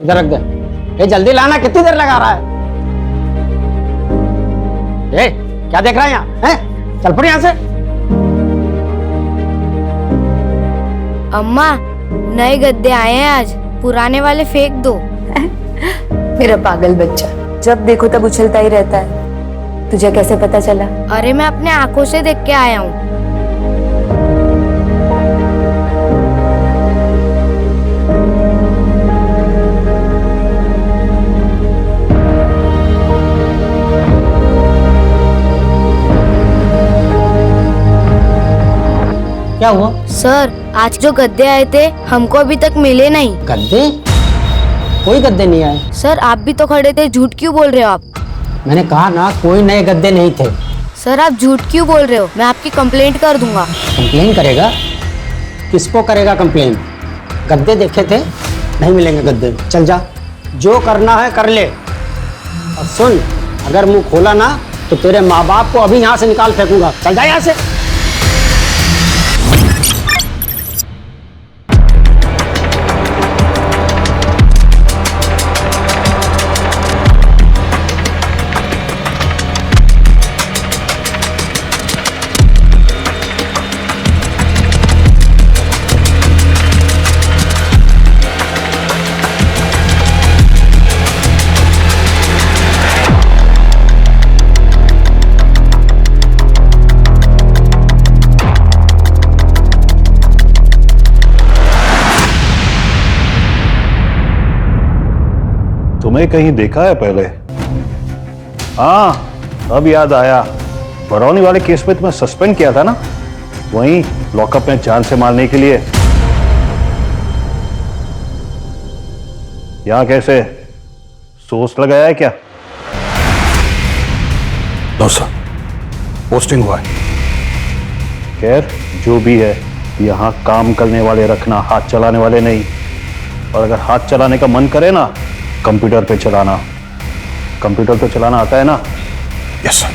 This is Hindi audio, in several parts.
इधर रख दे। ये जल्दी लाना, कितनी देर लगा रहा है? ए, क्या देख रहा है यहाँ? हैं? चल पड़ यहाँ से। अम्मा, नए गद्दे आए हैं आज, पुराने वाले फेंक दो। मेरा पागल बच्चा, जब देखो तब उछलता ही रहता है। तुझे कैसे पता चला? अरे मैं अपने आंखों से देख के आया हूँ। क्या हुआ? सर, आज जो गद्दे आए थे हमको अभी तक मिले नहीं। गद्दे? कोई गद्दे नहीं आए। सर, आप भी तो खड़े थे, झूठ क्यों बोल रहे हो आप? मैंने कहा ना, कोई नए गद्दे नहीं थे। सर, आप झूठ क्यों बोल रहे हो? मैं आपकी कंप्लेंट कर दूंगा। कंप्लेन करेगा? किसको करेगा कंप्लेन? गद्दे देखे थे, नहीं मिलेंगे गद्दे। चल जा, जो करना है कर ले। और सुन, अगर मुंह खोला ना तो तेरे माँ बाप को अभी यहाँ से निकाल फेंकूंगा। चल जा यहाँ से। तुम्हें कहीं देखा है पहले? हाँ, अब याद आया। बरौनी वाले केस में तुम्हें सस्पेंड किया था ना, वहीं लॉकअप में जान से मारने के लिए। यहां कैसे सोच लगाया है क्या? नो सर, पोस्टिंग हुआ है। खैर, जो भी है, यहां काम करने वाले रखना, हाथ चलाने वाले नहीं। और अगर हाथ चलाने का मन करे ना, कंप्यूटर पे चलाना। कंप्यूटर पे चलाना आता है ना? Yes sir.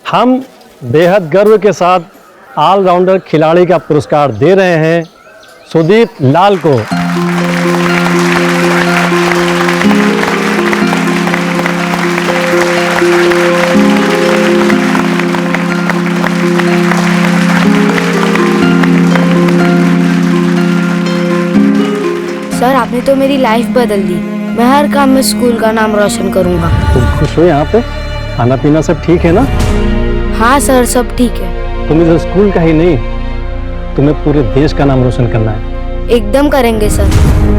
हम बेहद गर्व के साथ ऑलराउंडर खिलाड़ी का पुरस्कार दे रहे हैं सुदीप लाल को। सर, आपने तो मेरी लाइफ बदल दी। मैं हर काम में स्कूल का नाम रोशन करूंगा। तुम खुश हो यहाँ पे? खाना पीना सब ठीक है ना? हाँ सर, सब ठीक है। तुम्हें तो स्कूल का ही नहीं, तुम्हें पूरे देश का नाम रोशन करना है। एकदम करेंगे सर।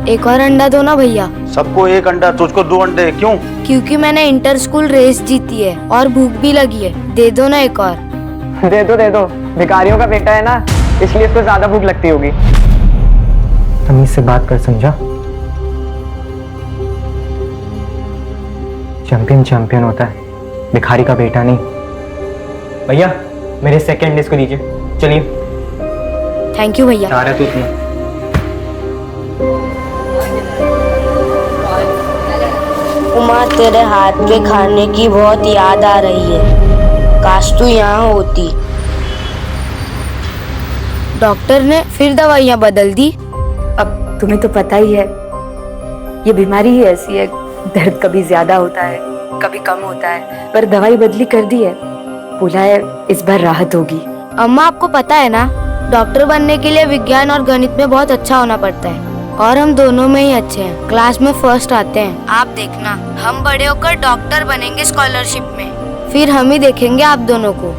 एक और अंडा दो ना भैया। सबको एक अंडा, तुझको 2 अंडे क्यों? क्योंकि मैंने इंटर स्कूल रेस जीती है और भूख भी लगी है। दे दो ना एक और। दे दो, भिखारियों का बेटा है ना, इसलिए इसको ज्यादा भूख लगती होगी। तमीज से बात कर, समझा? चैंपियन होता है, भिखारी का बेटा नहीं। भैया, मेरे सेकंड डिस्क को दीजिए। चलिए। थैंक यू भैया। आ रहा तू इसमें। उमा, तेरे हाथ के खाने की बहुत याद आ रही है। काश तू यहाँ होती। डॉक्टर ने फिर दवाइयाँ बदल दी। अब तुम्हें तो पता ही है, ये बीमारी ही ऐसी है। दर्द कभी ज्यादा होता है, कभी कम होता है, पर दवाई बदली कर दी है। बोला है इस बार राहत होगी। अम्मा, आपको पता है ना, डॉक्टर बनने के लिए विज्ञान और गणित में बहुत अच्छा होना पड़ता है। और हम दोनों में ही अच्छे हैं, क्लास में फर्स्ट आते हैं। आप देखना, हम बड़े होकर डॉक्टर बनेंगे स्कॉलरशिप में। फिर हम ही देखेंगे आप दोनों को,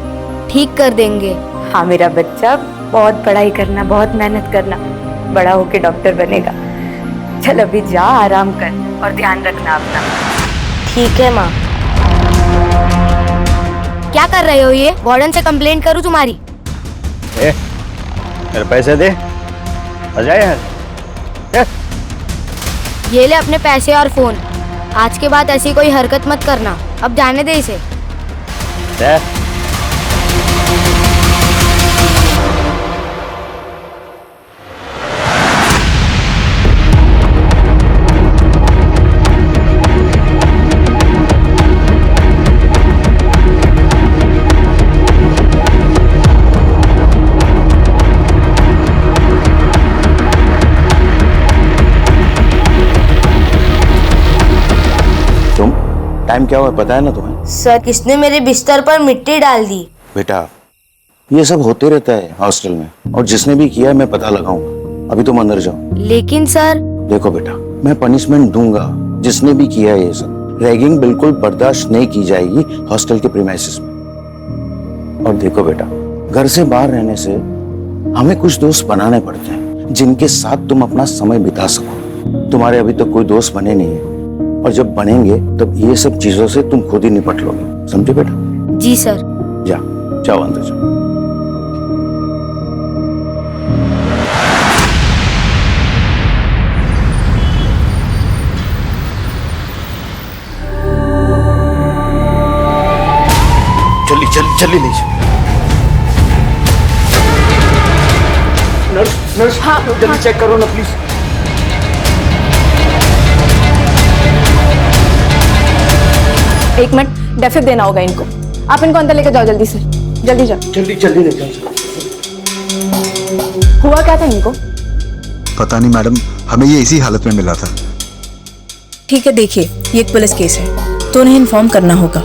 ठीक कर देंगे। हाँ मेरा बच्चा, बहुत पढ़ाई करना, बहुत मेहनत करना, बड़ा होके डॉक्टर बनेगा। चल अभी जा, आराम कर और ध्यान रखना अपना। ठीक है माँ। क्या कर रहे हो ये? वार्डन से कंप्लेंट करूँ तुम्हारी? मेरे पैसे दे, आ जाए। ये ले अपने पैसे और फोन। आज के बाद ऐसी कोई हरकत मत करना। अब जाने दे इसे। टाइम क्या हुआ पता है ना तुम्हें? सर, किसने मेरे बिस्तर पर मिट्टी डाल दी? बेटा ये सब होते रहता है हॉस्टल में, और जिसने भी किया है मैं पता लगाऊंगा। अभी तुम अंदर जाओ। लेकिन सर। देखो बेटा, मैं पनिशमेंट दूंगा जिसने भी किया है ये सब। रैगिंग बिल्कुल बर्दाश्त नहीं की जाएगी हॉस्टल के प्रीमाइसेस में। और देखो बेटा, घर से बाहर रहने से हमें कुछ दोस्त बनाने पड़ते हैं जिनके साथ तुम अपना समय बिता सको। तुम्हारे अभी तक कोई दोस्त बने नहीं है, और जब बनेंगे तब ये सब चीजों से तुम खुद ही निपट लोगे। समझे बेटा? जी सर। जाओ अंदर जाओ। जल्दी ले जाओ। नर्स, हाँ, जल्दी चेक करो ना प्लीज। एक मिनट, डेफिब देना होगा इनको। आप इनको अंदर लेकर जाओ जल्दी से। जल्दी जाओ। जल्दी ले जाओ। हुआ क्या था इनको? पता नहीं मैडम, हमें ये इसी हालत में मिला था। ठीक है, देखिए ये एक पुलिस केस है तो उन्हें इन्फॉर्म करना होगा।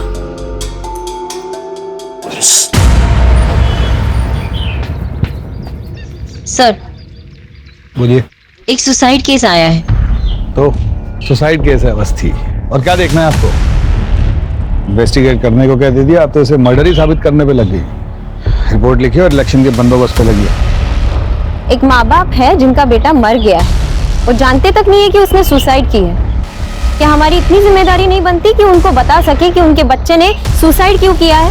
सर, बोलिए। एक सुसाइड केस आया है। तो सुसाइड केस है बस थी, और क्या देखना है आपको? इन्वेस्टिगेट करने को क्या दे दिया? आप तो इसे मर्डर ही साबित करने पे लग गई। रिपोर्ट लिखी और इलेक्शन के बंदोबस्त पे लगी। एक माँ बाप है जिनका बेटा मर गया है और जानते तक नहीं है कि उसने सुसाइड की है। क्या हमारी इतनी जिम्मेदारी नहीं बनती कि उनको बता सके कि उनके बच्चे ने सुसाइड क्यों किया है?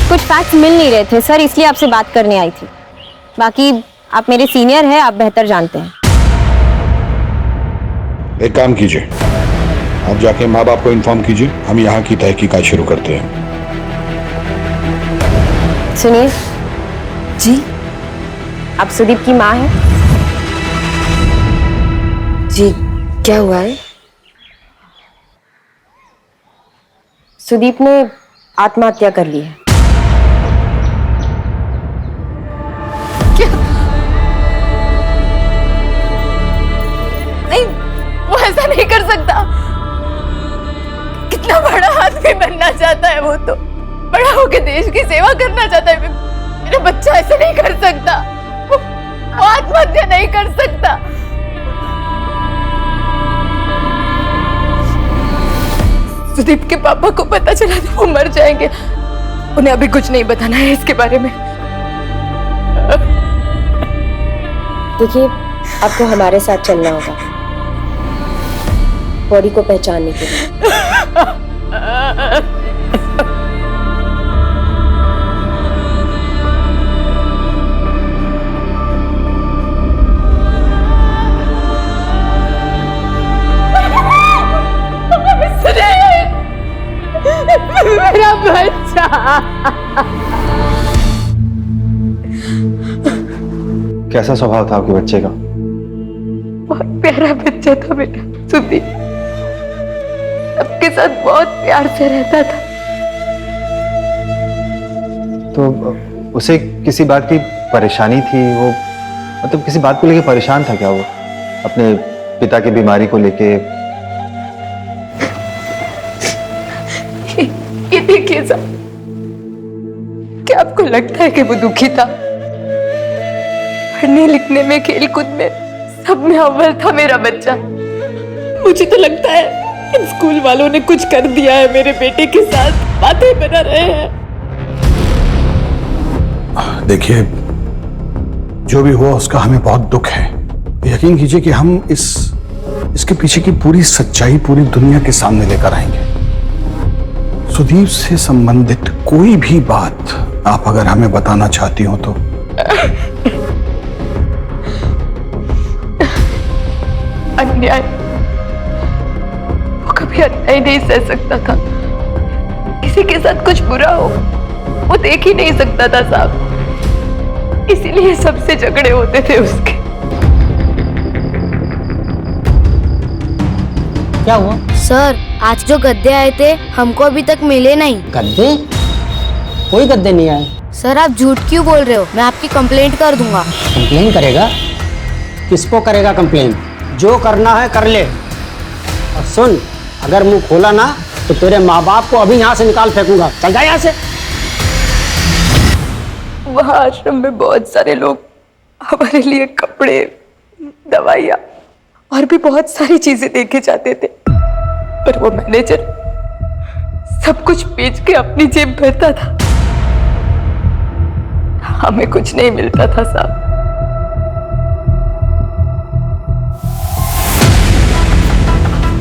कुछ फैक्ट्स मिल नहीं रहे थे सर, इसलिए आपसे बात करने आई थी। बाकी आप मेरे सीनियर हैं, आप बेहतर जानते हैं। एक काम कीजिए, आप जाके माँ बाप को इन्फॉर्म कीजिए, हम यहाँ की तहकीकात शुरू करते हैं। सुनिए जी, आप सुदीप की माँ हैं? जी, क्या हुआ है? सुदीप ने आत्महत्या कर ली है। नहीं, वो ऐसा नहीं कर सकता। कितना बड़ा आदमी बनना चाहता है वो, तो बड़ा होकर देश की सेवा करना चाहता है। मेरा बच्चा ऐसा नहीं कर सकता। वो आत्महत्या नहीं कर सकता। सुदीप के पापा को पता चला तो वो मर जाएंगे। उन्हें अभी कुछ नहीं बताना है इसके बारे में। देखिए, आपको हमारे साथ चलना होगा बॉडी को पहचानने के लिए। मेरा बच्चा। कैसा स्वभाव था आपके बच्चे का? बहुत प्यारा बच्चा था बेटा सुदीप, सबके साथ बहुत प्यार से रहता था। तो उसे किसी बात की परेशानी थी? वो मतलब किसी बात को लेके परेशान था क्या वो? अपने पिता की बीमारी को लेके? ये देखिए साहब, क्या आपको लगता है कि वो दुखी था? पढ़ने लिखने में, खेलकूद में, सब में अव्वल था मेरा बच्चा। मुझे तो लगता है इन स्कूल वालों ने कुछ कर दिया है मेरे बेटे के साथ, बातें बना रहे हैं। देखिए, जो भी हुआ उसका हमें बहुत दुख है। यकीन कीजिए कि हम इसके पीछे की पूरी सच्चाई पूरी दुनिया के सामने लेकर आएंगे। सुदीप से संबंधित कोई भी बात आप अगर हमें बताना चाहती हो तो अन्याय, वो कभी अन्याय नहीं सह सकता था। किसी के साथ कुछ बुरा हो वो देख ही नहीं सकता था साहब, इसीलिए सबसे झगड़े होते थे उसके। क्या हुआ? सर, आज जो गद्दे आए थे हमको अभी तक मिले नहीं। गद्दे? कोई गद्दे नहीं आए। सर, आप झूठ क्यों बोल रहे हो? मैं आपकी कंप्लेंट कर दूंगा। कंप्लेन करेगा? किसको करेगा कंप्लेन? जो करना है कर ले। और सुन, अगर मुंह खोला ना तो तेरे माँ बाप को अभी यहाँ से निकाल फेंकूंगा। चल जा यहाँ से। वहाँ आश्रम में बहुत सारे लोग हमारे लिए कपड़े, दवाइयाँ और भी बहुत सारी चीजें देके जाते थे, पर वो मैनेजर सब कुछ बेच के अपनी जेब भरता था। हमें कुछ नहीं मिलता था साहब।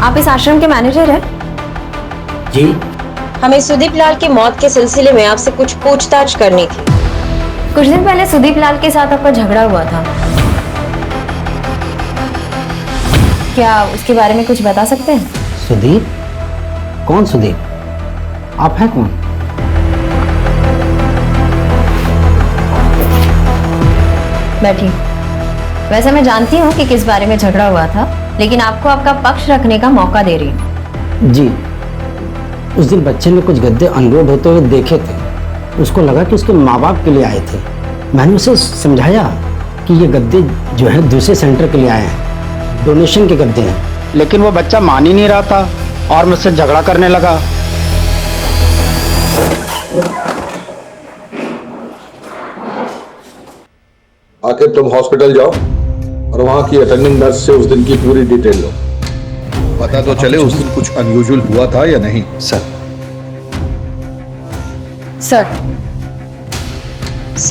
आप इस आश्रम के मैनेजर हैं? जी। हमें सुदीप लाल की मौत के सिलसिले में आपसे कुछ पूछताछ करनी थी। कुछ दिन पहले सुदीप लाल के साथ आपका झगड़ा हुआ था, क्या उसके बारे में कुछ बता सकते हैं? सुदीप? कौन सुदीप? आप हैं कौन? बैठिए। वैसे मैं जानती हूँ कि किस बारे में झगड़ा हुआ था, लेकिन आपको आपका पक्ष रखने का मौका दे रही हूँ। जी, उस दिन बच्चे ने कुछ गद्दे अनलोड होते हुए देखे थे। उसको लगा कि उसके माँ बाप के लिए आए थे। मैंने उसे समझाया कि ये गद्दे जो है दूसरे सेंटर के लिए आए हैं, डोनेशन के गद्दे हैं, लेकिन वो बच्चा मान ही नहीं रहा था और मुझसे झगड़ा करने लगा। आखिर तुम हॉस्पिटल जाओ और वहां की अटेंडिंग नर्स से उस दिन की पूरी डिटेल लो। पता तो चले उस दिन कुछ अनयूजुअल हुआ था या नहीं। सर,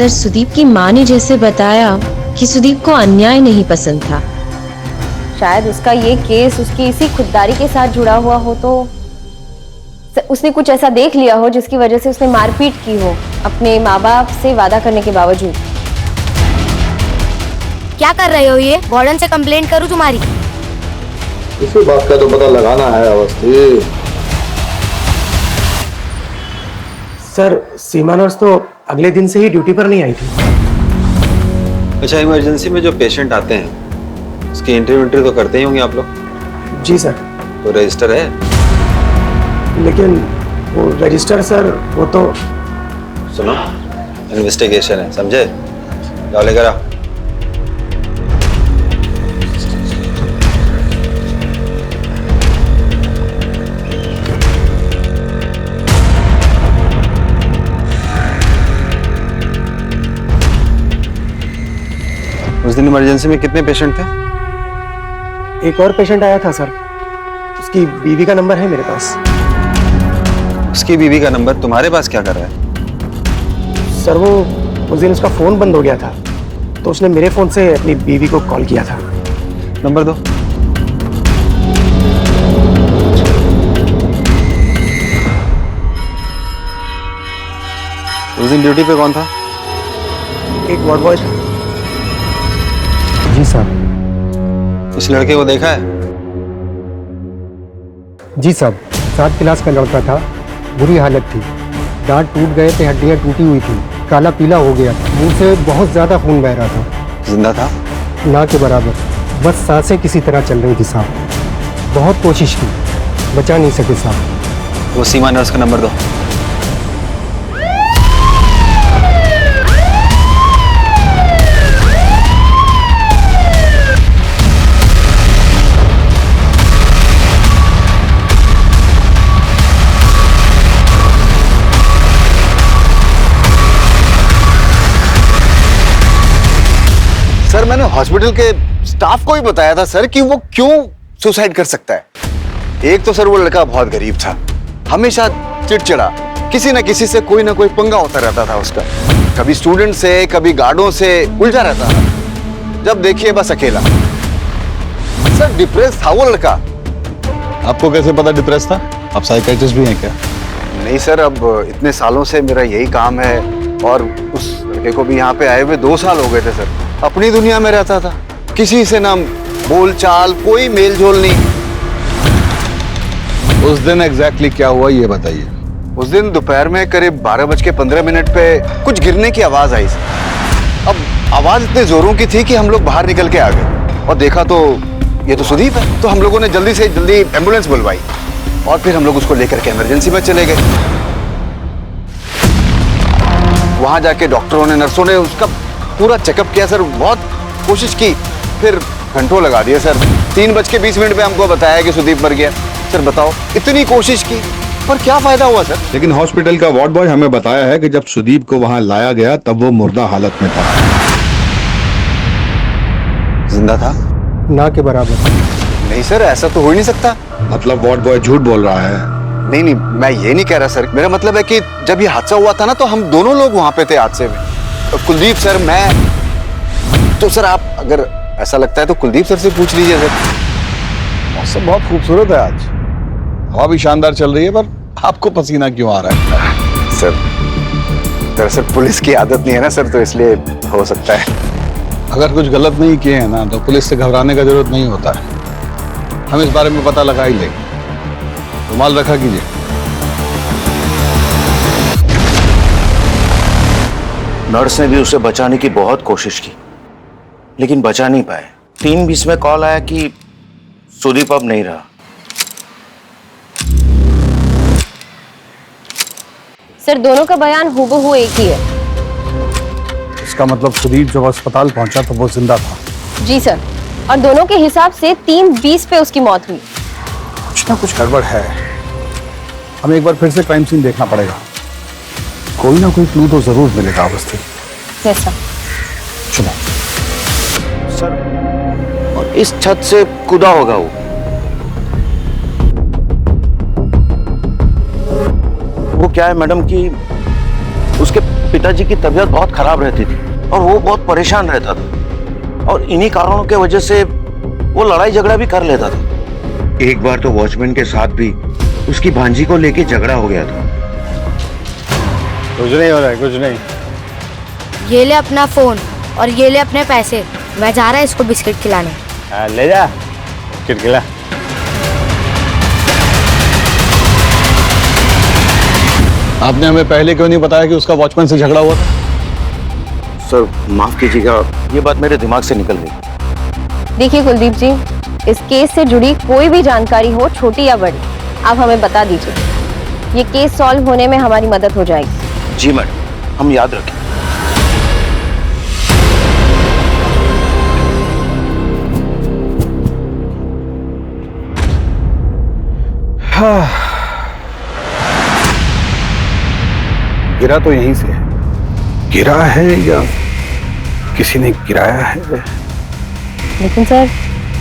सुदीप की माँ ने जैसे बताया कि सुदीप को अन्याय नहीं पसंद था। शायद उसका ये केस उसकी इसी खुददारी के साथ जुड़ा हुआ हो, तो उसने कुछ ऐसा देख लिया हो जिसकी वजह से उसने मारपीट की हो अपने माँ बाप से वादा करने के बावजूद। क्या कर रहे हो ये? वार्डन से कंप्लेंट करूँ तुम्हारी? इसी बात का तो पता लगाना है अवस्थी। सर, सीमा नर्स तो अगले दिन से ही ड्यूटी पर नहीं आई थी। अच्छा, इमरजेंसी में जो पेशेंट आते हैं उसकी एंट्री तो करते ही होंगे आप लोग? जी सर। तो रजिस्टर है? लेकिन वो रजिस्टर सर, वो तो सुनो, इन्वेस्टिगेशन है, समझे? जाओ लेकर आओ। उस दिन इमरजेंसी में कितने पेशेंट थे? एक और पेशेंट आया था सर, उसकी बीवी का नंबर है मेरे पास। उसकी बीवी का नंबर तुम्हारे पास क्या कर रहा है? सर, वो उस दिन उसका फोन बंद हो गया था, तो उसने मेरे फोन से अपनी बीवी को कॉल किया था। नंबर दो। उस दिन ड्यूटी पे कौन था? एक वार्ड बॉय था। जी साहब। उस लड़के को देखा है? जी साहब, 7 क्लास का लड़का था, बुरी हालत थी, दांत टूट गए थे, हड्डियां टूटी हुई थी, काला पीला हो गया, मुंह से बहुत ज्यादा खून बह रहा था। जिंदा था? ना के बराबर, बस सांसें किसी तरह चल रही थी साहब। बहुत कोशिश की, बचा नहीं सके साहब। वो सीमा नर्स का नंबर दो। सर, मैंने हॉस्पिटल के स्टाफ को ही बताया था सर कि वो क्यों सुसाइड कर सकता है। एक तो सर वो लड़का बहुत गरीब था, हमेशा चिड़चिड़ा, किसी न किसी से कोई ना कोई पंगा होता रहता था उसका, कभी स्टूडेंट से कभी गार्डों से उलझा रहता था। जब देखिए बस अकेला। सर, डिप्रेस था वो लड़का। आपको कैसे पता डिप्रेस था? आप साइकियाट्रिस्ट भी हैं क्या? नहीं सर, अब इतने सालों से मेरा यही काम है और उस लड़के को भी यहाँ पे आए हुए 2 साल हो गए थे सर। अपनी दुनिया में रहता था, किसी से ना बोल चाल, कोई मेल जोल नहीं। उस दिन एग्जैक्टली क्या हुआ ये बताइए। उस दिन दोपहर में करीब 12:15 पे कुछ गिरने की आवाज आई। अब आवाज इतने जोरों की थी कि हम लोग बाहर निकल के आ गए और देखा तो ये तो सुदीप है। तो हम लोगों ने जल्दी से जल्दी एम्बुलेंस बुलवाई और फिर हम लोग उसको लेकर के इमरजेंसी में चले गए। वहां जाके डॉक्टरों ने, नर्सों ने उसका पूरा चेकअप किया सर, बहुत कोशिश की, फिर घंटों लगा दिए सर। 3:20 पे हमको बताया कि सुदीप मर गया। सर बताओ, इतनी कोशिश की पर क्या फायदा हुआ सर? लेकिन हॉस्पिटल का वार्ड बॉय हमें बताया है कि जब सुदीप को वहां लाया गया तब वो मुर्दा हालत में था। जिंदा था? ना के बराबर। नहीं सर, ऐसा तो हो ही नहीं सकता। मतलब वार्ड बॉय झूठ बोल रहा है? नहीं नहीं, मैं ये नहीं कह रहा सर। मेरा मतलब है कि जब ये हादसा हुआ था ना, तो हम दोनों लोग वहां पे थे हादसे में। कुलदीप सर, मैं तो। सर आप अगर ऐसा लगता है तो कुलदीप सर से पूछ लीजिए सर। मौसम बहुत खूबसूरत है आज, हवा भी शानदार चल रही है, पर आपको पसीना क्यों आ रहा है? सर दरअसल पुलिस की आदत नहीं है ना सर, तो इसलिए हो सकता है। अगर कुछ गलत नहीं किए हैं ना तो पुलिस से घबराने का जरूरत नहीं होता है। हम इस बारे में पता लगा ही लेंगे। रुमाल रखा कीजिए। नर्स ने भी उसे बचाने की बहुत कोशिश की, लेकिन बचा नहीं पाए। 3:20 में कॉल आया कि सुदीप अब नहीं रहा। सर दोनों का बयान हूबहू एक ही है। इसका मतलब सुदीप जब अस्पताल पहुंचा तो वो जिंदा था। जी सर, और दोनों के हिसाब से 3:20 पे उसकी मौत हुई। कुछ ना कुछ गड़बड़ है। हमें एक बार फिर से क्राइम सीन देखना पड़ेगा। कोई ना कोई क्लू तो जरूर मिलेगा अवस्थी। Yes sir. चलो सर, और इस छत से कूदा होगा वो। वो क्या है मैडम कि उसके पिताजी की तबीयत बहुत खराब रहती थी और वो बहुत परेशान रहता था, और इन्हीं कारणों के वजह से वो लड़ाई झगड़ा भी कर लेता था। एक बार तो वॉचमैन के साथ भी उसकी भांजी को लेके झगड़ा हो गया था। कुछ नहीं हो रहा है, कुछ नहीं। ये ले अपना फोन और ये ले अपने पैसे। मैं जा रहा है इसको बिस्किट खिलाने। ले जा बिस्किट खिला। आपने हमें पहले क्यों नहीं बताया कि उसका वॉचमैन से झगड़ा हुआ था? सर माफ कीजिएगा, ये बात मेरे दिमाग से निकल गई। देखिए कुलदीप जी, इस केस से जुड़ी कोई भी जानकारी हो, छोटी या बड़ी, आप हमें बता दीजिए। ये केस सॉल्व होने में हमारी मदद हो जाएगी। जी मैडम, हम याद रखें। गिरा तो यहीं से है। गिरा है या किसी ने गिराया है? लेकिन सर,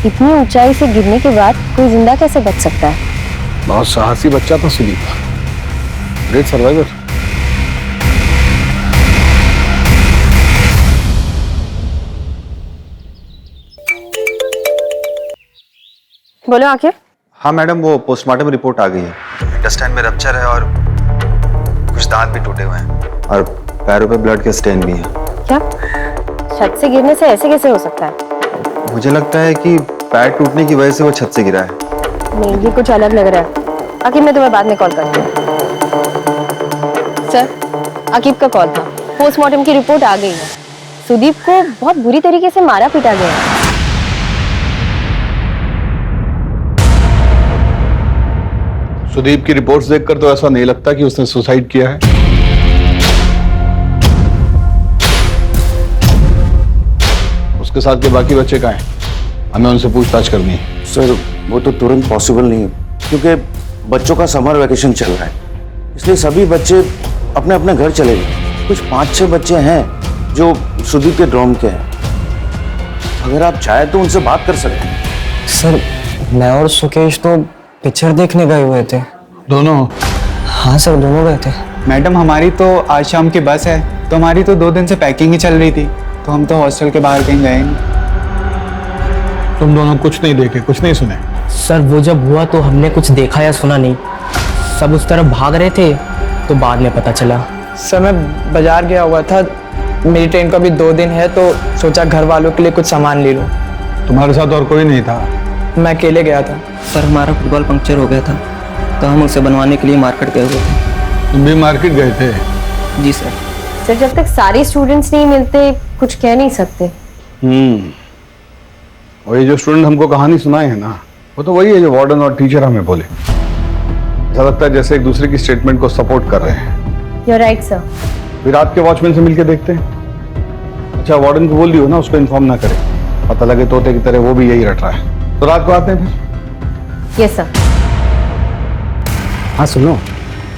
इतनी ऊंचाई से गिरने के बाद कोई जिंदा कैसे बच सकता है? बहुत साहसी बच्चा था सुदीप, ग्रेट सर्वाइवर। बोलो आखिर। हाँ मैडम, वो पोस्टमार्टम रिपोर्ट आ गई है। इंटेस्टाइन में रप्चर है और कुछ दांत भी टूटे हुए हैं और पैरों पे ब्लड के स्टेन भी हैं। क्या छत से गिरने से ऐसे कैसे हो सकता है? मुझे लगता है कि पैर टूटने की वजह से वो छत से गिरा है। नहीं, ये कुछ अलग लग रहा है। आकिब, मैं तुम्हें बाद में कॉल करती हूँ। सर, आकिब का कॉल था। पोस्टमार्टम की रिपोर्ट आ गई है। सुदीप को बहुत बुरी तरीके से मारा पीटा गया है। सुदीप की रिपोर्ट्स देखकर तो ऐसा नहीं लगता कि उसने सुसाइड किया है। उसके साथ के बाकी बच्चे कहाँ हैं? हमें उनसे पूछताछ करनी है। सर वो तो तुरंत पॉसिबल नहीं है, क्योंकि बच्चों का समर वैकेशन चल रहा है, इसलिए सभी बच्चे अपने अपने घर चले गए। कुछ 5-6 बच्चे हैं जो सुदीप के ड्रॉम के हैं। अगर आप चाहें तो उनसे बात कर सकते हैं। सर मैं और सुकेश तो पिक्चर देखने गए हुए थे। दोनों? हाँ सर, दोनों गए थे। मैडम हमारी तो आज शाम की बस है, तो हमारी तो 2 दिन से पैकिंग ही चल रही थी, तो हम तो हॉस्टल के बाहर कहीं गए नहीं। तुम दोनों कुछ नहीं देखे, कुछ नहीं सुने? सर वो जब हुआ तो हमने कुछ देखा या सुना नहीं। सब उस तरफ भाग रहे थे तो बाद में पता चला। सर मैं बाजार गया हुआ था, मेरी ट्रेन का भी 2 दिन है, तो सोचा घर वालों के लिए कुछ सामान ले लूँ। तुम्हारे साथ और कोई नहीं था? मैं अकेले गया था सर, हमारा फुटबॉल पंक्चर हो गया था तो हम उसे बनवाने के लिए मार्केट गए हुए थे। तुम भी मार्केट गए थे? जी सर। सर जब तक सारे स्टूडेंट्स नहीं मिलते कुछ कह नहीं सकते। और ये जो स्टूडेंट हमको कहानी सुनाए हैं ना, वो तो वही है जो वार्डन और टीचर हमें बोले। ऐसा लगता है जैसे एक दूसरे की स्टेटमेंट को सपोर्ट कर रहे हैं। You're right, sir. फिर रात के वॉचमैन से मिलके देखते हैं। अच्छा, वार्डन को बोल दियो ना उसको इन्फॉर्म ना करे, पता लगे तोते की तरह वो भी यही रट रहा है। तो रात को आते हैं फिर। Yes, sir. हाँ सुनो,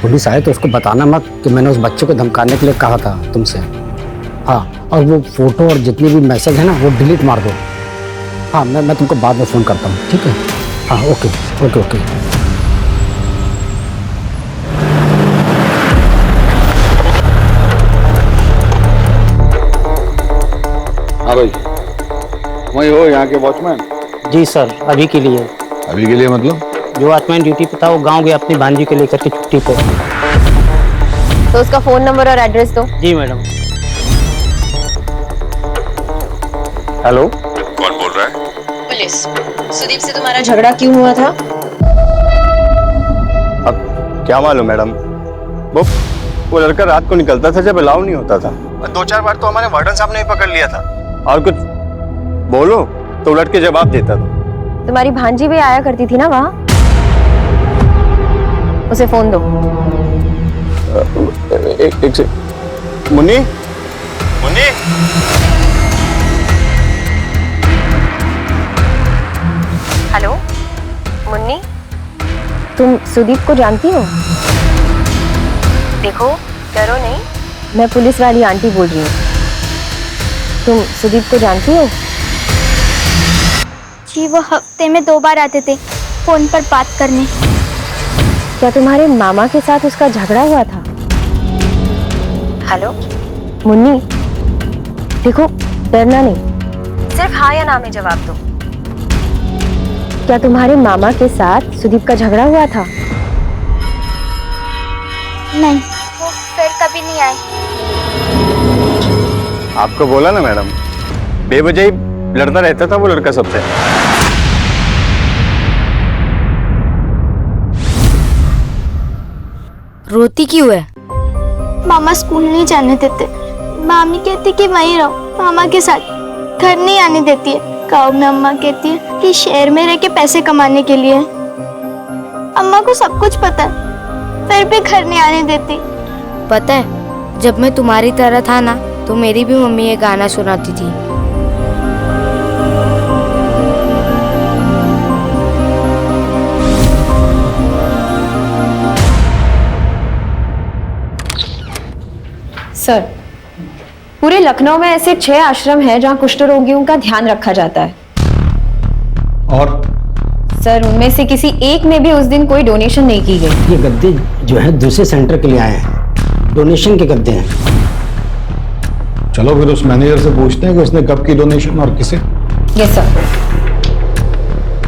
पुलिस आए तो उसको बताना मत कि मैंने उस बच्चे को धमकाने के लिए कहा था तुमसे। हाँ, और वो फोटो और जितने भी मैसेज है ना वो डिलीट मार दो। हाँ, मैं तुमको बाद में फ़ोन करता हूँ, ठीक है? हाँ, ओके ओके ओके। हाँ भाई, वही हो यहाँ के वॉचमैन? जी सर, अभी के लिए। अभी के लिए मतलब? जो वॉचमैन ड्यूटी पे था वो गांव गया अपनी भांजी को लेकर के छुट्टी पे। तो उसका फोन नंबर और एड्रेस दो। जी मैडम। हेलो, कौन बोल रहा है? पुलिस। सुदीप से तुम्हारा झगड़ा क्यों हुआ था? अब क्या मालूम मैडम, वो लड़का रात को निकलता था जब अलाउ नहीं होता था। 2-4 बार तो हमारे वार्डन साहब ने ही पकड़ लिया था, और कुछ बोलो तो उलट के जवाब देता था। तुम्हारी भांजी भी आया करती थी ना वहाँ? उसे फोन दो। एक से मुन्नी, मुन्नी। हेलो मुन्नी, तुम सुदीप को जानती हो? देखो डरो नहीं, मैं पुलिस वाली आंटी बोल रही हूँ। तुम सुदीप को जानती हो? जी, वो हफ्ते में 2 बार आते थे फोन पर बात करने। क्या तुम्हारे मामा के साथ उसका झगड़ा हुआ था? हेलो मुन्नी, देखो डरना नहीं, सिर्फ हाँ या ना में जवाब दो। क्या तुम्हारे मामा के साथ सुदीप का झगड़ा हुआ था? नहीं, वो फिर कभी नहीं आए। आपको बोला ना मैडम, बेवजह ही लड़ता रहता था वो लड़का सबसे। रोती क्यों है? मामा स्कूल नहीं जाने देते। मामी कहती कि वहीं रहो मामा के साथ, घर नहीं आने देती है। गाँव में अम्मा कहती है कि शहर में रह के पैसे कमाने के लिए। अम्मा को सब कुछ पता है, फिर भी घर नहीं आने देती। पता है, जब मैं तुम्हारी तरह था ना तो मेरी भी मम्मी ये गाना सुनाती थी। सर, पूरे लखनऊ में ऐसे 6 आश्रम हैं जहां कुष्ठ रोगियों का ध्यान रखा जाता है। और सर, उनमें से किसी एक में भी उस दिन कोई डोनेशन नहीं की गई। ये गद्दे जो है दूसरे सेंटर के लिए आए हैं, डोनेशन के गद्दे हैं। चलो फिर उस मैनेजर से पूछते हैं कि उसने कब की डोनेशन और किसे। Yes sir.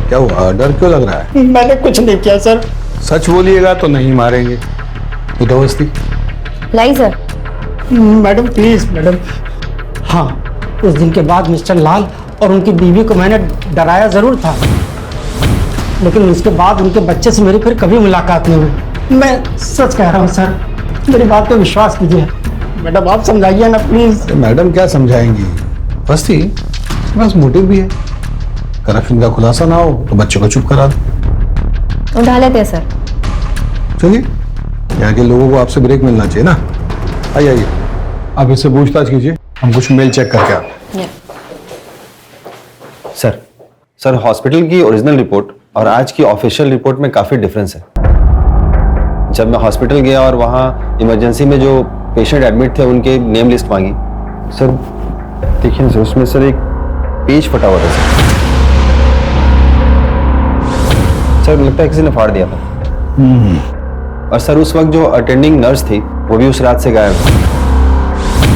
क्या हुआ, डर क्यों लग रहा है? मैंने कुछ नहीं किया सर। सच बोलिएगा तो नहीं मारेंगे। उदवस्ती लाई सर। Madam please madam. हाँ, उस दिन के बाद मिस्टर लाल और उनकी बीवी को मैंने डराया जरूर था, लेकिन उसके बाद उनके बच्चे से मेरी फिर कभी मुलाकात नहीं हुई। मैं सच कह रहा हूँ सर, मेरी बात पे विश्वास कीजिए। मैडम आप समझाइए ना प्लीज। मैडम क्या समझाएंगी? बस्ती बस मोटिव भी है, करप्शन का खुलासा ना हो तो बच्चों को चुप करा दो। उठा लेते हैं सर। चलिए, यहाँ के लोगों को आपसे ब्रेक मिलना चाहिए ना। आइए आप इससे पूछताछ कीजिए, हम कुछ मेल चेक करके आते हैं। सर हॉस्पिटल की ओरिजिनल रिपोर्ट और आज की ऑफिशियल रिपोर्ट में काफी डिफरेंस है। जब मैं हॉस्पिटल गया और वहाँ इमरजेंसी में जो पेशेंट एडमिट थे उनके नेम लिस्ट मांगी, सर देखिए सर, उसमें सर एक पेज फटा हुआ था सर लगता है किसी ने फाड़ दिया था। और सर उस वक्त जो अटेंडिंग नर्स थी वो भी उस रात से गायब है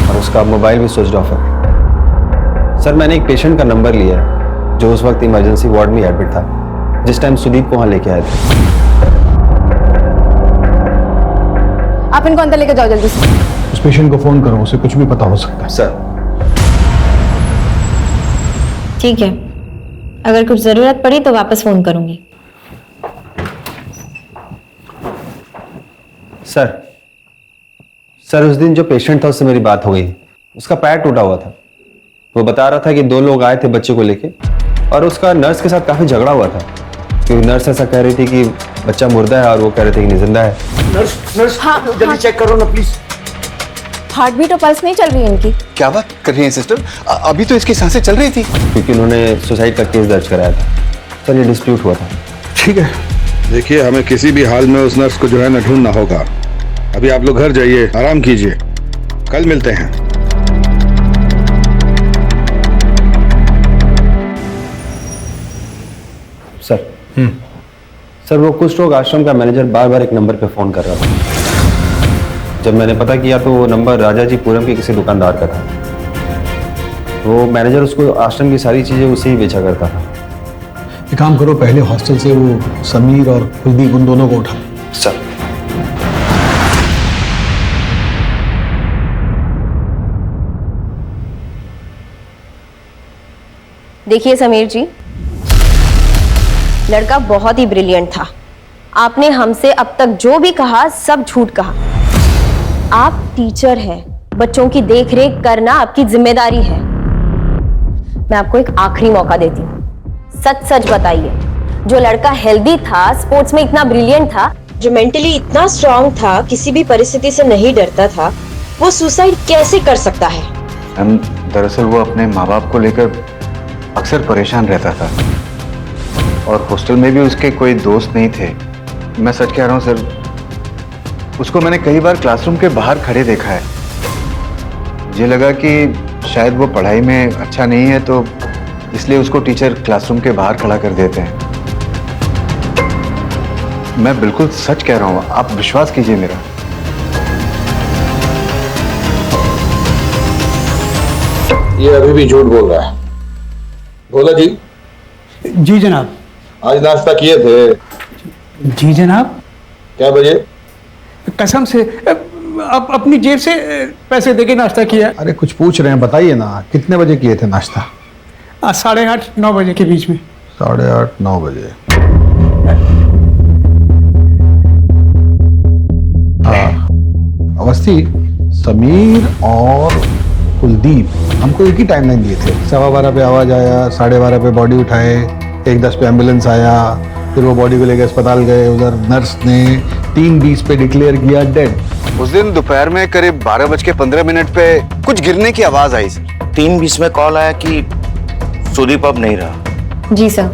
और उसका मोबाइल भी स्विच ऑफ है। सर मैंने एक पेशेंट का नंबर लिया है जो उस वक्त इमरजेंसी वार्ड में एडमिट था, जिस टाइम सुदीप को वहां लेके आए थे। आप इनको अंदर लेकर जाओ जल्दी से। उस पेशेंट को फोन करो, उसे कुछ भी पता हो सकता है। सर ठीक है, अगर कुछ जरूरत पड़ी तो वापस फोन करूंगी। सर उस दिन जो पेशेंट था उससे मेरी बात हो गई। उसका पैर टूटा हुआ था। वो बता रहा था कि 2 लोग आए थे बच्चे को लेके और उसका नर्स के साथ काफी झगड़ा हुआ था, क्योंकि नर्स ऐसा कह रही थी कि बच्चा मुर्दा है और वो कह रहे थे कि नहीं जिंदा है। नर्स जल्दी चेक करो ना प्लीज। हार्ट बीट और पल्स नहीं चल रही है इनकी। क्या बात कर रही हैं सिस्टर? अभी तो इसकी सांसें चल रही थी। क्योंकि उन्होंने सुसाइड का केस दर्ज कराया था। सर ये डिस्प्यूट हुआ था। ठीक है, देखिए हमें किसी भी हाल में उस नर्स को जो है ना ढूंढना होगा। अभी आप लोग घर जाइए, आराम कीजिए, कल मिलते हैं। सर वो कुष्ठ रोग आश्रम का मैनेजर बार बार एक नंबर पे फोन कर रहा था। जब मैंने पता किया तो वो नंबर राजाजीपुरम के किसी दुकानदार का था। वो मैनेजर उसको आश्रम की सारी चीजें उसे ही बेचा करता था। एक काम करो, पहले हॉस्टल से वो समीर और कुलदीप उन दोनों को उठा। सर देखिए समीर जी, लड़का बहुत ही ब्रिलियंट था। आपने हमसे अब तक जो भी कहा सब झूठ कहा। आप टीचर हैं, बच्चों की देखरेख करना आपकी जिम्मेदारी है। मैं आपको एक आखिरी मौका देती हूँ, सच सच बताइए, जो लड़का हेल्दी था, स्पोर्ट्स में इतना ब्रिलियंट था, जो मेंटली इतना स्ट्रांग था, किसी भी परिस्थिति से नहीं डरता था, वो सुसाइड कैसे कर सकता है? दरअसल वो अपने माँ बाप को लेकर अक्सर परेशान रहता था और हॉस्टल में भी उसके कोई दोस्त नहीं थे। मैं सच कह रहा हूँ सर, उसको मैंने कई बार क्लासरूम के बाहर खड़े देखा है। मुझे लगा कि शायद वो पढ़ाई में अच्छा नहीं है, तो इसलिए उसको टीचर क्लासरूम के बाहर खड़ा कर देते हैं। मैं बिल्कुल सच कह रहा हूँ, आप विश्वास कीजिए मेरा। ये अभी भी झूठ बोल रहा है। बोला जी। जी जनाब। आज नाश्ता किए थे? जी जनाब। क्या बजे? कसम से अब अपनी जेब से पैसे देके नाश्ता किया। अरे कुछ पूछ रहे हैं, बताइए ना, कितने बजे किए थे नाश्ता? 8:30-9 बजे के बीच में। 8:30-9 बजे। हाँ अवस्थी, समीर और कुलदीप हमको एक ही टाइमलाइन दिए थे। 12:15 पे आवाज आया, 12:30 पे बॉडी उठाए, 1:10 पे एम्बुलेंस आया, फिर वो बॉडी को लेकर अस्पताल गए। उधर नर्स ने 3:20 पे डिक्लेयर किया डेड। उस दिन दोपहर में करीब 12:15 पे कुछ गिरने की आवाज आई सर। 3:20 में कॉल आया कि सुदीप अब नहीं रहा। जी सर।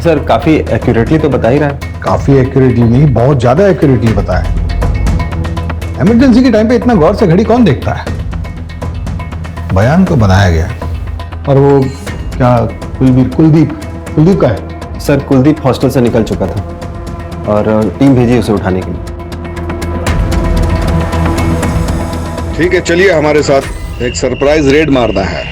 सर काफी एक्यूरेटली तो बता ही रहा है। काफी एक्यूरेटली नहीं, बहुत ज्यादा एक्यूरेटली बताया। इमरजेंसी के टाइम पे इतना गौर से घड़ी कौन देखता है? बयान तो बनाया गया। और वो क्या कुलदीप का है? सर कुलदीप हॉस्टल से निकल चुका था और टीम भेजी उसे उठाने के लिए। ठीक है, चलिए हमारे साथ, एक सरप्राइज रेड मारना है।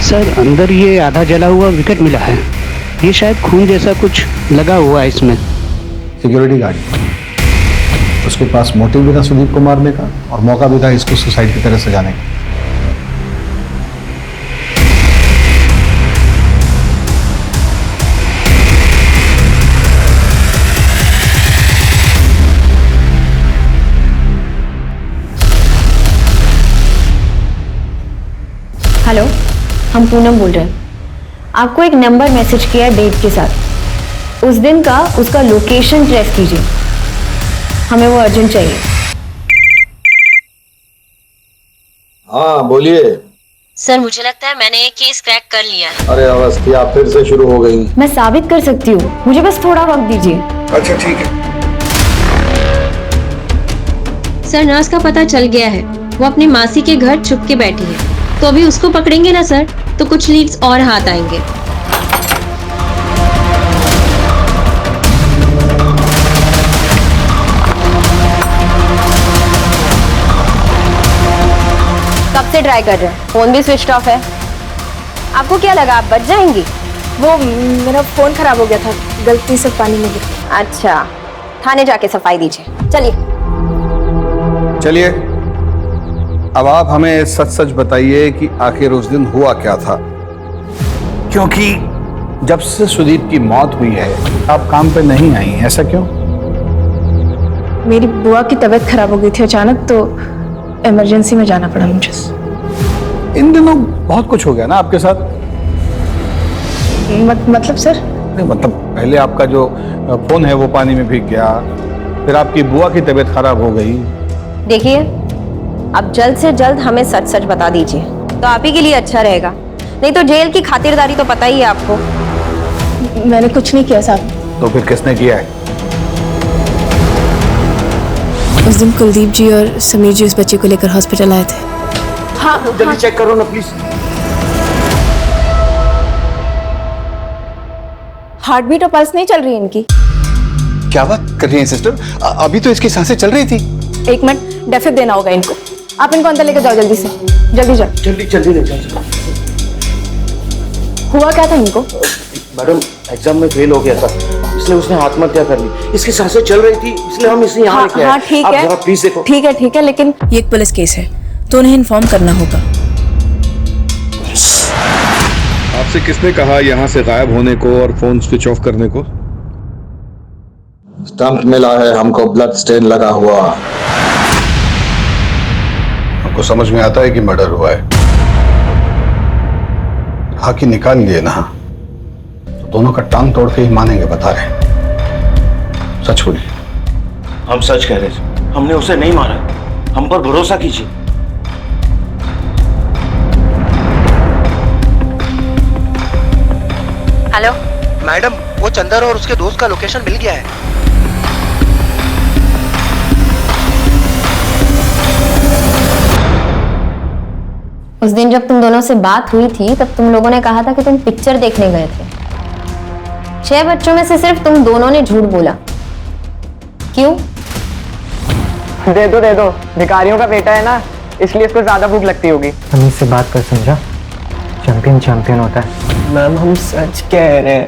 सर अंदर ये आधा जला हुआ विकेट मिला है। ये शायद खून जैसा कुछ लगा हुआ है इसमें। सिक्योरिटी गार्ड, उसके पास मोटिव भी था सुदीप को मारने का और मौका भी था इसको सुसाइड की तरह सजाने का। हेलो, हम पूनम बोल रहे हैं। आपको एक नंबर मैसेज किया डेट के साथ। उस दिन का उसका लोकेशन ट्रेस कीजिए, हमें वो अर्जेंट चाहिए। हाँ बोलिए। सर मुझे लगता है मैंने ये केस क्रैक कर लिया है। अरे अवस्थी, आप फिर से शुरू हो गई। मैं साबित कर सकती हूँ, मुझे बस थोड़ा वक्त दीजिए। अच्छा ठीक है। सर नर्स का पता चल गया है, वो अपनी मासी के घर छुप के बैठी है। तो अभी उसको पकड़ेंगे ना सर, तो कुछ लीड्स और हाथ आएंगे। से ट्राई कर रहे हैं, फोन भी स्विच ऑफ है। आपको क्या लगा आप बच जाएंगी? वो मेरा फोन खराब हो गया था, गलती से पानी में गिर गया। अच्छा, थाने जाके सफाई दीजिए। चलिए चलिए, अब आप हमें सच सच बताइए कि आखिर उस दिन हुआ क्या था, क्योंकि जब से सुदीप की मौत हुई है आप काम पे नहीं आई, ऐसा क्यों? मेरी बुआ की तबीयत खराब हो गई थी अचानक, तो इमरजेंसी में जाना पड़ा मुझे। इन दिनों बहुत कुछ हो गया ना आपके साथ। मतलब सर? नहीं मतलब पहले आपका जो फोन है वो पानी में भीग गया, फिर आपकी बुआ की तबीयत खराब हो गई। देखिए, अब जल्द से जल्द हमें सच सच बता दीजिए तो आप ही के लिए अच्छा रहेगा, नहीं तो जेल की खातिरदारी तो पता ही है आपको। मैंने कुछ नहीं किया साहब। तो फिर किसने किया है? उस दिन कुलदीप जी और समीर जी उस बच्चे को लेकर हॉस्पिटल आए थे। हाँ, जल्दी चेक करो ना प्लीज। हार्ट बीट और पल्स नहीं चल रही इनकी। क्या बात कर रही हैं सिस्टर? अभी तो इसकी सांसें चल रही थी। 1 मिनट, डेफिब देना होगा इनको। आप इनको अंदर लेकर जाओ जल्दी से, जल्दी जाओ। जल्दी ले जाओ। हुआ क्या था इनको? मैडम एग्जाम में फेल हो गया था, इसलिए उसने आत्महत्या कर ली। इसकी सांसें चल रही थी, इसलिए हम इसे यहाँ लेके आए। हाँ ठीक आप है, जरा प्लीज देखो। ठीक है, लेकिन ये एक पुलिस केस है तो उन्हें इन्फॉर्म करना होगा। आपसे किसने कहा यहाँ से गायब होने को और फोन स्विच ऑफ करने को? स्टंप मिला है हमको, ब्लड स्टेन लगा हुआ। हमको समझ में आता है कि मर्डर हुआ है, हाकी निकाल लिए ना तो दोनों का टांग तोड़ के ही मानेंगे, बता रहे। सच बोलिए। हम सच कह रहे थे, हमने उसे नहीं मारा, हम पर भरोसा कीजिए। हेलो मैडम, वो चंदर और उसके दोस्त का लोकेशन मिल गया है। उस दिन जब तुम दोनों से बात हुई थी तब तुम लोगों ने कहा था कि तुम पिक्चर देखने गए थे। 6 बच्चों में से सिर्फ तुम दोनों ने झूठ बोला, क्यों? दे दो, भिखारियों का बेटा है ना, इसलिए इसको ज्यादा भूख लगती होगी। हमें से बात कर समझा, चैंपियन होता है। मैम हम सच कह रहे हैं,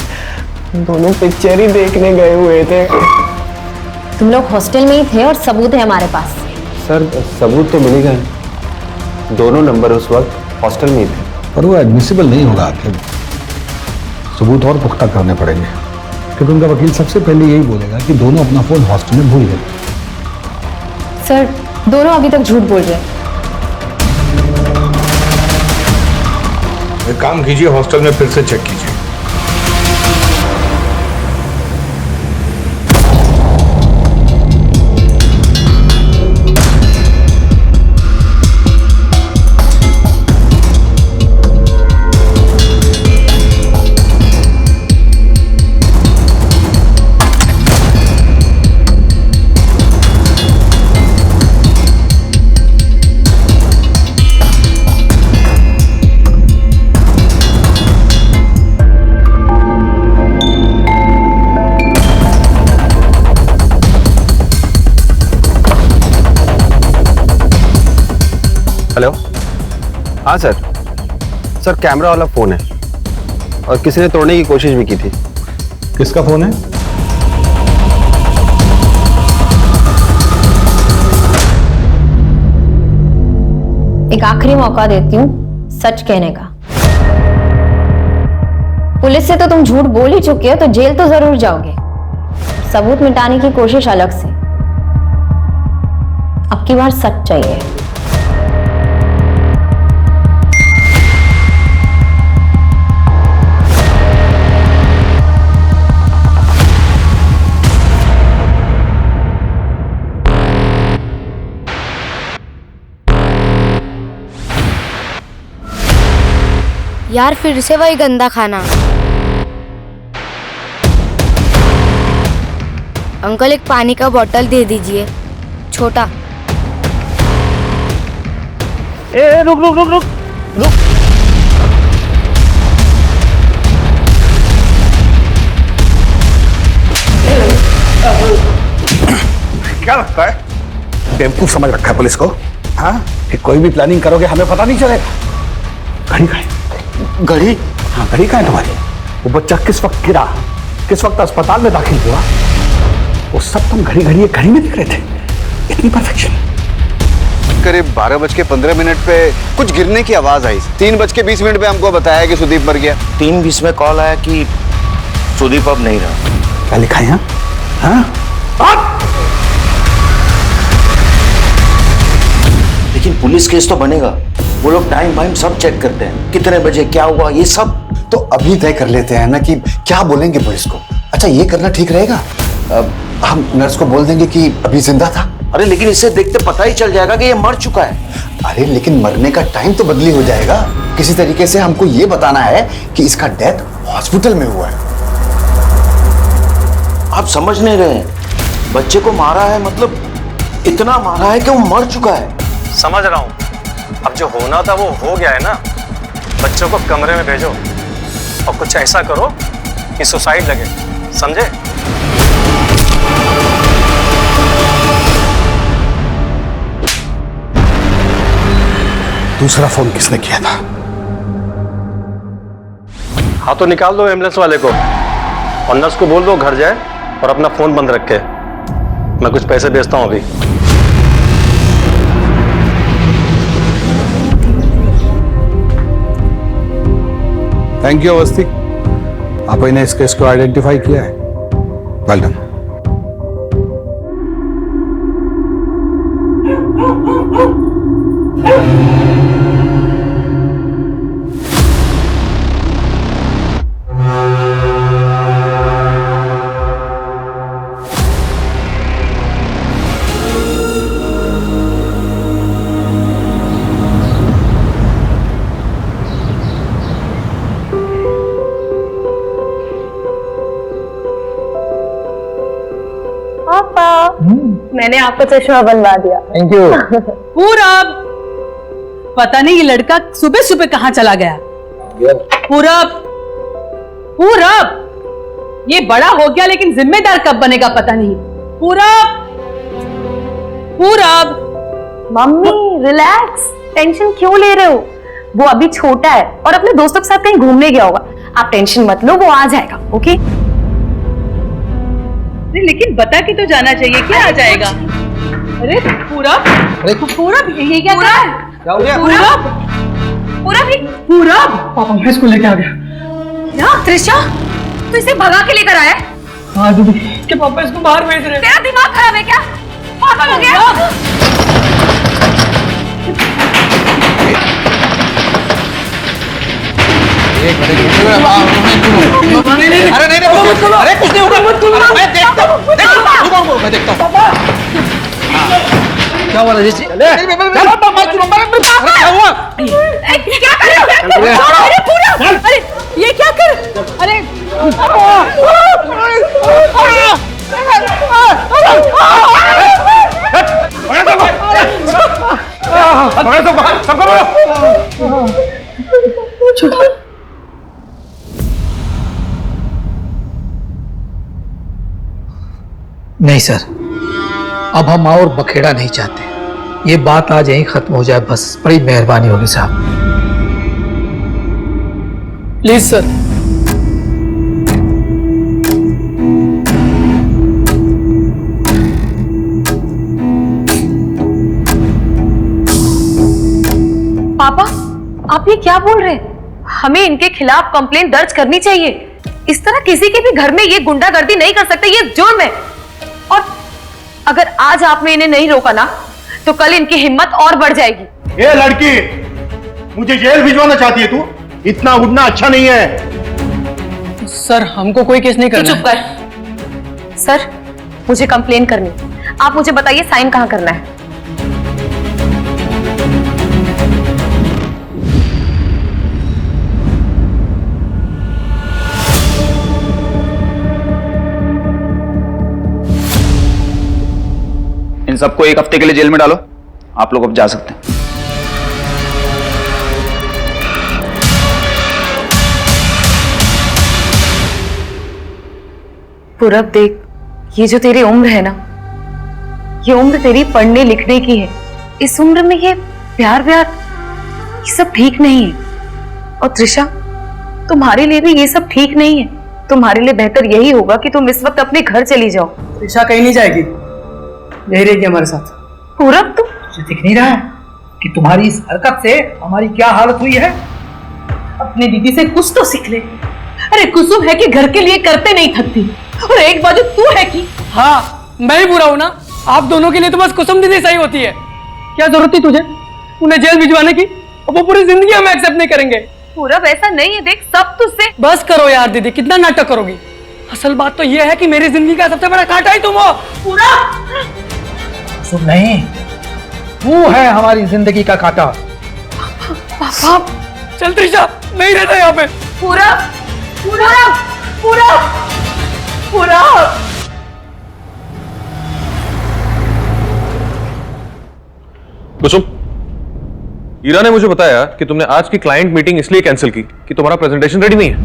दोनों पिक्चर ही देखने गए हुए थे। तुम लोग हॉस्टल में ही थे और सबूत है हमारे पास। सर सबूत तो मिल ही गए, दोनों नंबर उस वक्त हॉस्टल में ही थे। पर वो एडमिसिबल नहीं होगा आपके, सबूत और पुख्ता करने पड़ेंगे, क्योंकि उनका वकील सबसे पहले यही बोलेगा कि दोनों अपना फोन हॉस्टल में भूल गए। सर दोनों अभी तक झूठ बोल रहे हैं। एक काम कीजिए, हॉस्टल में फिर से चेक कीजिए। हेलो, हाँ सर कैमरा वाला फोन है और किसी ने तोड़ने की कोशिश भी की थी। किसका फोन है? एक आखिरी मौका देती हूँ सच कहने का। पुलिस से तो तुम झूठ बोल ही चुके हो, तो जेल तो जरूर जाओगे। सबूत मिटाने की कोशिश अलग से। अब की बार सच चाहिए। यार फिर से वही गंदा खाना। अंकल एक पानी का बोतल दे दीजिए, छोटा। ए रुक रुक रुक रुक रुक। क्या लगता है बेवकूफ समझ रखा है पुलिस को? हाँ कि कोई भी प्लानिंग करोगे हमें पता नहीं चलेगा। घड़ी कहाँ है? घड़ी? हाँ घड़ी कहाँ है तुम्हारी? वो बच्चा किस वक्त गिरा, किस वक्त अस्पताल में दाखिल हुआ, वो सब तुम घड़ी में दिख रहे थे। इतनी परफेक्शन। करीब 12:15 पे कुछ गिरने की आवाज आई। 3:20 पे हमको बताया कि सुदीप मर गया। 3:20 में कॉल आया कि सुदीप अब नहीं रहा। क्या लिखा है यहाँ? हाँ? लेकिन पुलिस केस तो बनेगा। वो लोग टाइम वाइम सब चेक करते हैं, कितने बजे क्या हुआ ये सब। तो अभी तय कर लेते हैं ना कि क्या बोलेंगे पुलिस को। अच्छा ये करना ठीक रहेगा। हम नर्स को बोल देंगे कि अभी जिंदा था। अरे लेकिन इसे देखते पता ही चल जाएगा कि ये मर चुका है। अरे लेकिन मरने का टाइम तो बदली हो जाएगा। किसी तरीके से हमको ये बताना है कि इसका डेथ हॉस्पिटल में हुआ है। आप समझ नहीं रहे, बच्चे को मारा है मतलब इतना मारा है कि वो मर चुका है। समझ रहा हूँ, अब जो होना था वो हो गया है ना। बच्चों को कमरे में भेजो और कुछ ऐसा करो कि सुसाइड लगे, समझे? दूसरा फोन किसने किया था? हाँ तो निकाल दो एम्बुलेंस वाले को और नर्स को बोल दो घर जाए और अपना फोन बंद रखे। मैं कुछ पैसे भेजता हूँ अभी। थैंक यू अवस्थी, आपने इस केस को आइडेंटिफाई किया है। Well done. मैंने आपको चश्मा बनवा दिया। Thank you. पूरब, पता नहीं ये लड़का सुबह सुबह कहाँ चला गया। पूरब, पूरब, ये बड़ा हो गया लेकिन जिम्मेदार कब बनेगा पता नहीं। पूरब, पूरब। मम्मी रिलैक्स, टेंशन क्यों ले रहे हो? वो अभी छोटा है और अपने दोस्तों के साथ कहीं घूमने गया होगा। आप टेंशन मत लो, वो आ जाएगा। ओके? लेकिन बता के तो जाना चाहिए, क्या आ जाएगा? अरे पूरब, पूरब ये क्या कर रहा है? क्या हो गया? पूरब, पूरब, पापा मैं स्कूल लेके आ गया। क्या त्रिशा, तू इसे भगा के लेकर आया? हाँ दीदी, कि पापा इसको बाहर भेज रहे हैं। तेरा दिमाग खराब है क्या? पागल हो गया? अरे नहीं, अरे कुछ नहीं होगा। मैं देखता हूँ, मैं देखता हूँ। क्या हुआ राजेश जी? क्या हुआ? क्या कर रहे हो? अरे पूरब, अरे ये क्या कर? अरे नहीं सर, अब हम और बखेड़ा नहीं चाहते। ये बात आज यहीं खत्म हो जाए बस। बड़ी मेहरबानी होगी साहब। Please sir. पापा, आप ये क्या बोल रहे हैं? हमें इनके खिलाफ कंप्लेंट दर्ज करनी चाहिए। इस तरह किसी के भी घर में ये गुंडागर्दी नहीं कर सकते, ये जुर्म है। और अगर आज आपने इन्हें नहीं रोका ना तो कल इनकी हिम्मत और बढ़ जाएगी। ये लड़की मुझे जेल भिजवाना चाहती है तू? इतना उड़ना अच्छा नहीं है। सर हमको कोई केस नहीं करना। चुप कर। सर मुझे कंप्लेन करनी। आप मुझे बताइए साइन कहाँ करना है? इन सबको 1 हफ्ते के लिए जेल में डालो। आप लोग अब जा सकते हैं। पूरब देख, ये जो तेरी उम्र है ना, ये उम्र तेरी पढ़ने लिखने की है। इस उम्र में ये प्यार व्यार ये सब ठीक नहीं है। और त्रिशा, तुम्हारे लिए भी ये सब ठीक नहीं है। तुम्हारे लिए बेहतर यही होगा कि तुम इस वक्त अपने घर चली जाओ। त्रिशा कहीं नहीं जाएगी, यही रहेगी हमारे साथ। पूरब, तुम तुझे दिख नहीं रहा है कि तुम्हारी इस हरकत से हमारी क्या हालत हुई है? अपने दीदी से कुछ तो सीख ले। अरे कुसुम है कि घर के लिए करते नहीं थकती, और एक बाजू तू है कि हाँ, मैं ही बुरा हूं ना। आप दोनों के लिए तो बस कुसुम दीदी सही होती है। क्या जरूरत थी तुझे उन्हें जेल भिजवाने की? और वो पूरी जिंदगी हमें एक्सेप्ट नहीं करेंगे। पूरब, ऐसा नहीं है, देख सब तुझसे। बस करो यार दीदी, कितना नाटक करोगी? असल बात तो ये है कि मेरी जिंदगी का सबसे बड़ा कांटा ही तुम हो। पूरा सुन, नहीं, वो है हमारी जिंदगी का कांटा। पापा चल त्रिशा, नहीं रहता यहाँ पे। पूरा पूरा पूरा पूरा कुसुम, ईरा ने मुझे बताया कि तुमने आज की क्लाइंट मीटिंग इसलिए कैंसिल की कि तुम्हारा प्रेजेंटेशन रेडी नहीं है।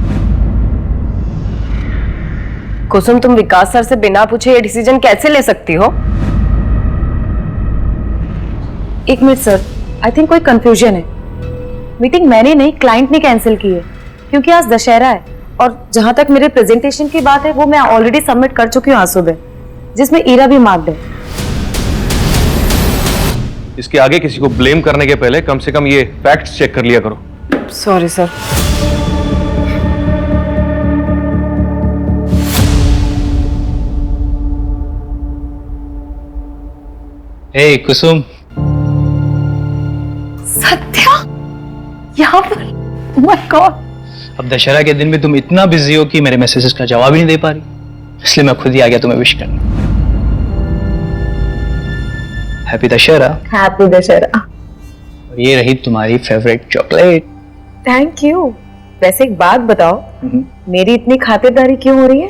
कुसुम, तुम विकास सर से बिना पूछे ये डिसीजन कैसे ले सकती हो? एक मिनट सर, आई थिंक कोई कंफ्यूजन है। मीटिंग मैंने नहीं, क्लाइंट ने कैंसिल की है, क्योंकि आज दशहरा है। और जहां तक मेरे प्रेजेंटेशन की बात है, वो मैं ऑलरेडी सबमिट कर चुकी हूँ आज सुबह, जिसमें ईरा भी मार्क्ड है। इसके आगे किसी को ब्लेम करने के पहले कम से कम ये फैक्ट्स चेक कर लिया करो। Sorry sir. Hey Kusum, Satya यहाँ पर? Oh my God! अब दशहरा के दिन भी तुम इतना बिजी हो कि मेरे मैसेजेस का जवाब ही नहीं दे पा रही, इसलिए मैं खुद ही आ गया तुम्हें विश करने। हैप्पी दशहरा। हैप्पी दशहरा। और ये रही तुम्हारी फेवरेट चॉकलेट। Thank you. वैसे एक बात बताओ, मेरी इतनी खातिरदारी क्यों हो रही है?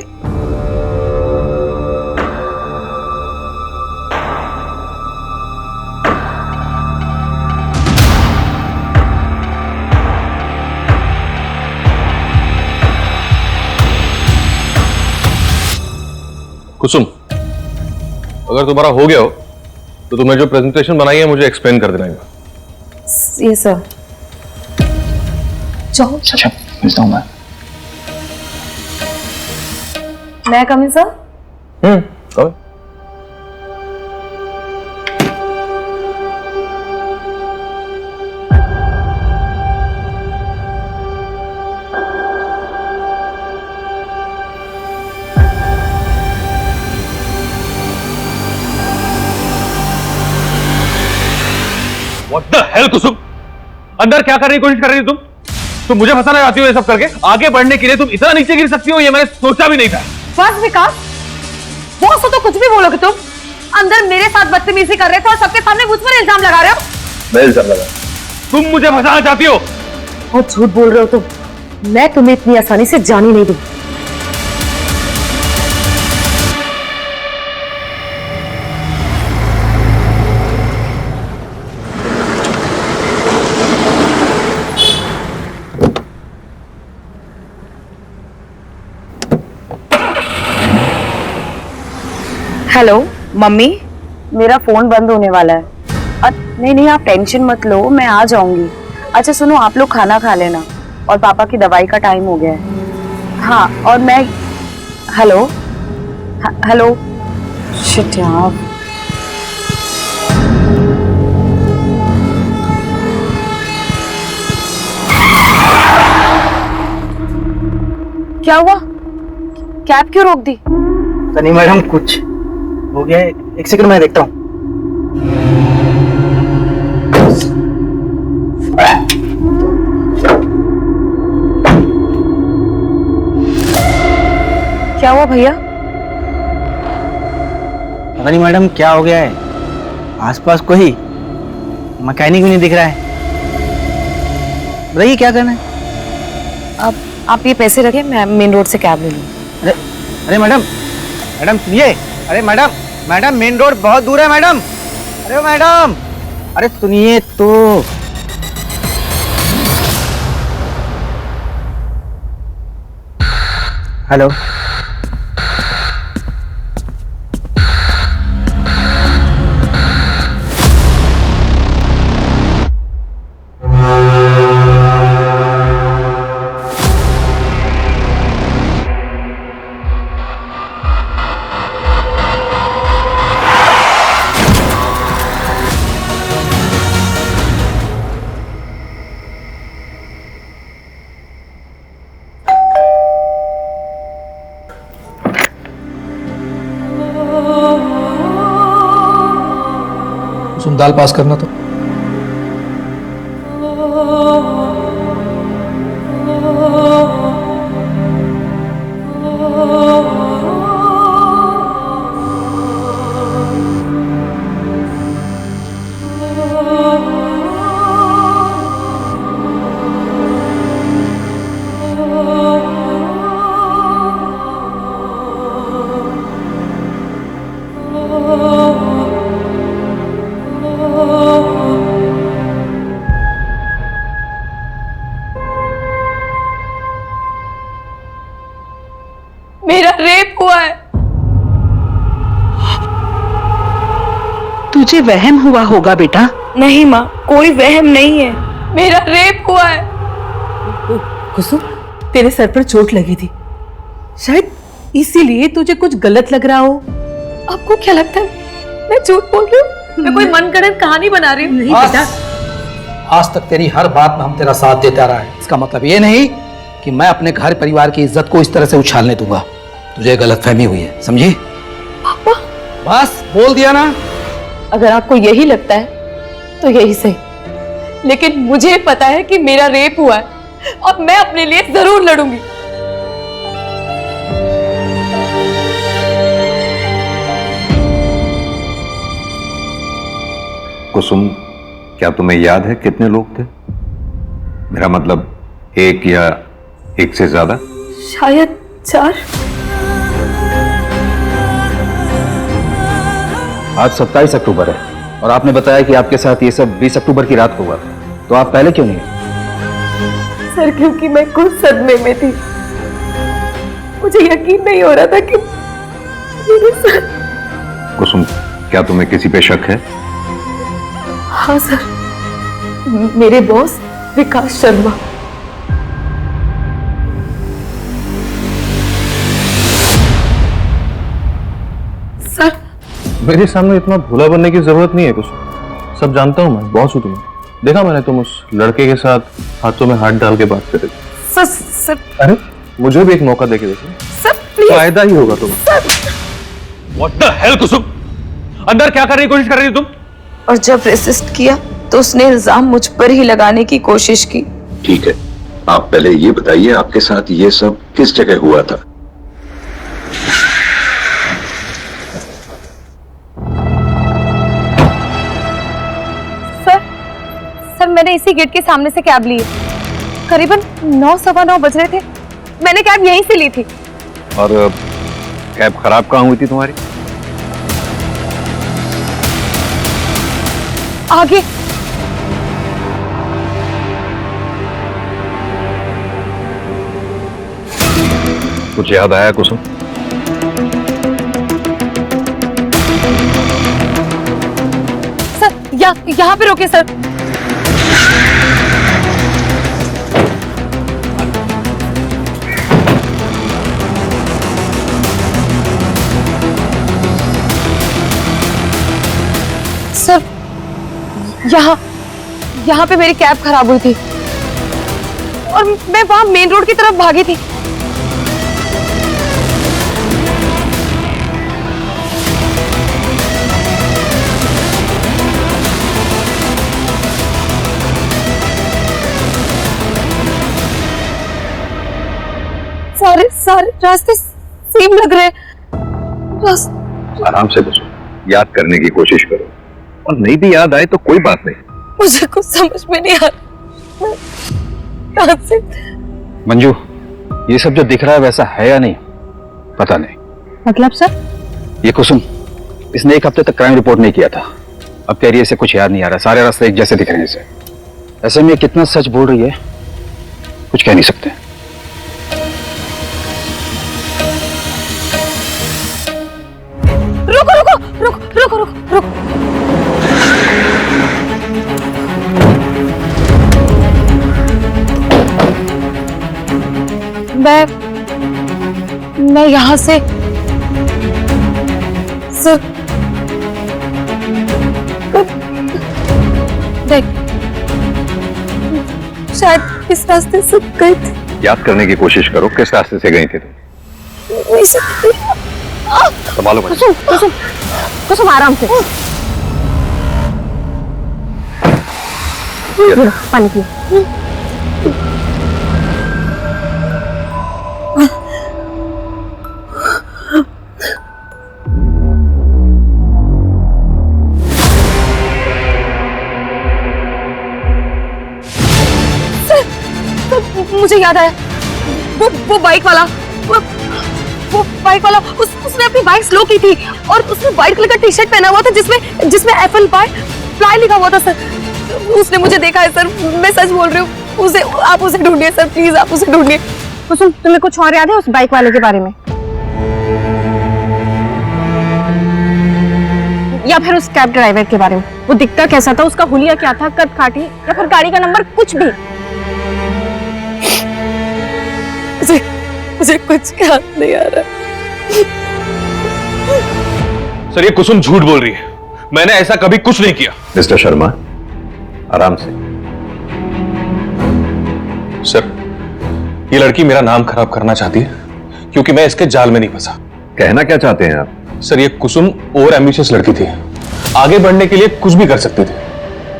कुसुम, अगर तुम्हारा हो गया हो तो तुम्हें जो प्रेजेंटेशन बनाई है मुझे एक्सप्लेन कर देना। ये सर। जाओ। अच्छा, मिलता हूं मैं come in sir? Come. What the hell, Kusum? अंदर क्या करने की कोशिश कर रही हो तुम मुझे फंसाना चाहती हो ये सब करके? आगे बढ़ने के लिए तुम इतना नीचे गिर सकती हो, ये मैंने सोचा भी नहीं था। बस विकास, बॉस हो तो कुछ भी बोलोगे तुम। अंदर मेरे साथ बदतमीजी कर रहे थे और सबके सामने मुझ पर इल्जाम लगा रहे हो। मैं इल्जाम लगा? तुम मुझे फंसाना चाहती हो? बहुत झूठ बोल रहे हो तुम। मैं तुम्हें इतनी आसानी से जाने नहीं दूंगी। हेलो मम्मी, मेरा फोन बंद होने वाला है। नहीं नहीं, आप टेंशन मत लो, मैं आ जाऊंगी। अच्छा सुनो, आप लोग खाना खा लेना, और पापा की दवाई का टाइम हो गया है। हाँ, और मैं हेलो हेलो शिट यार। क्या हुआ? कैब क्यों रोक दी? नहीं मैडम, कुछ हो गया है। एक सेकंड, मैं देखता हूँ। क्या हुआ भैया? पता नहीं मैडम क्या हो गया है, आसपास कोई मैकेनिक भी नहीं दिख रहा है। बताइए क्या करना है? अब आप ये पैसे रखें, मैं मेन रोड से कैब ले लूँ। अरे अरे मैडम, मैडम सुनिए। अरे मैडम, मैडम मेन रोड बहुत दूर है मैडम। अरे मैडम, अरे सुनिए तो। हेलो, दाल पास करना तो। मेरा रेप हुआ है। तुझे वहम हुआ होगा बेटा। नहीं माँ, कोई वहम नहीं है, मेरा रेप हुआ है। कुसुम, तेरे सर पर चोट लगी थी, शायद इसीलिए तुझे कुछ गलत लग रहा हो। आपको क्या लगता है मैं झूठ बोल रही हूँ? मैं कोई मनगढ़ंत कहानी बना रही हूँ? नहीं बेटा। आज तक तेरी हर बात में हम तेरा साथ देते आ रहा है, इसका मतलब ये नहीं कि मैं अपने घर परिवार की इज्जत को इस तरह से उछालने दूंगा। तुझे गलतफहमी हुई है, समझी? पापा, बस बोल दिया ना। अगर आपको यही लगता है तो यही सही, लेकिन मुझे पता है कि मेरा रेप हुआ है और मैं अपने लिए जरूर लड़ूंगी। कुसुम, क्या तुम्हें याद है कितने लोग थे? मेरा मतलब एक या एक से ज्यादा? शायद 4। आज 27 अक्टूबर है और आपने बताया कि आपके साथ ये सब 20 अक्टूबर की रात को हुआ था, तो आप पहले क्यों नहीं आए? सर, क्योंकि मैं खुद सदमे में थी। मुझे यकीन नहीं हो रहा था कि मेरे साथ। कुसुम, क्या तुम्हें किसी पे शक है? हाँ सर, मेरे बॉस विकास शर्मा। सर, मेरे सामने इतना भोला बनने की जरूरत नहीं है कुसुम। सब जानता हूँ मैं, बॉस हूँ तुम्हें। देखा मैंने तुम उस लड़के के साथ हाथों में हाथ डाल के बात कर रहे थे। सर, अरे मुझे भी एक मौका देके देखो, सर प्लीज। फायदा ही होगा तुम्हें। What the hell कुसुम, अंदर क्या करने की कोशिश कर रही थी तुम? और जब रेसिस्ट किया तो उसने इल्जाम मुझ पर ही लगाने की कोशिश की। ठीक है, आप पहले ये बताइए आपके साथ ये सब किस जगह हुआ था? सर, मैंने इसी गेट के सामने से कैब ली। करीबन 9 सवा 9 बज रहे थे। मैंने कैब यहीं से ली थी। और कैब खराब कहाँ हुई थी तुम्हारी? आगे। कुछ याद आया कुसुम? सर, यहाँ पे रोके सर। सर, यहाँ पे मेरी कैब खराब हुई थी और मैं वहां मेन रोड की तरफ भागी थी। सारे रास्ते सेम लग रहे हैं। आराम से बसो, याद करने की कोशिश करो, और नहीं भी याद आए तो कोई बात नहीं। मुझे कुछ समझ में नहीं आ रहा। कहां से? मंजू, ये सब जो दिख रहा है वैसा है या नहीं पता नहीं। मतलब सर? ये कुसुम, इसने 1 हफ्ते तक क्राइम रिपोर्ट नहीं किया था। अब कह रही है इसे कुछ याद नहीं आ रहा, सारे रास्ते एक जैसे दिख रहे हैं इसे। ऐसे में कितना सच बोल रही है कुछ कह नहीं सकते। रुको। मैं यहाँ से सर देख, शायद इस रास्ते से गई थी। याद करने की कोशिश करो, किस रास्ते से गई थी तुम? नहीं सकती। संभालो कुसुम आराम से। पानी पियो। मुझे याद आया, वो बाइक वाला, वो बाइक वाला उसने अपनी बाइक स्लो की थी और उसने व्हाइट कलर का टी शर्ट पहना हुआ था जिसमें एप्पल पाई फ्लाई लिखा हुआ था सर। उसने मुझे देखा है सर, मैं सच बोल रही हूँ। आप उसे ढूंढिए सर, प्लीज आप उसे ढूंढिए। कुसुम, तुम्हें कुछ और याद है उस बाइक वाले के बारे में, या फिर उस कैब ड्राइवर के बारे में? वो दिखता कैसा था, उसका हुलिया क्या था, कद काठी या फिर गाड़ी का नंबर, कुछ भी? मुझे कुछ याद नहीं आ रहा। सर ये कुसुम झूठ बोल रही है, मैंने ऐसा कभी कुछ नहीं किया। मिस्टर शर्मा, आराम से। सर ये लड़की मेरा नाम खराब करना चाहती है क्योंकि मैं इसके जाल में नहीं फंसा। कहना क्या चाहते हैं आप? सर ये कुसुम ओवर एम्बिशियस लड़की थी, आगे बढ़ने के लिए कुछ भी कर सकती थी।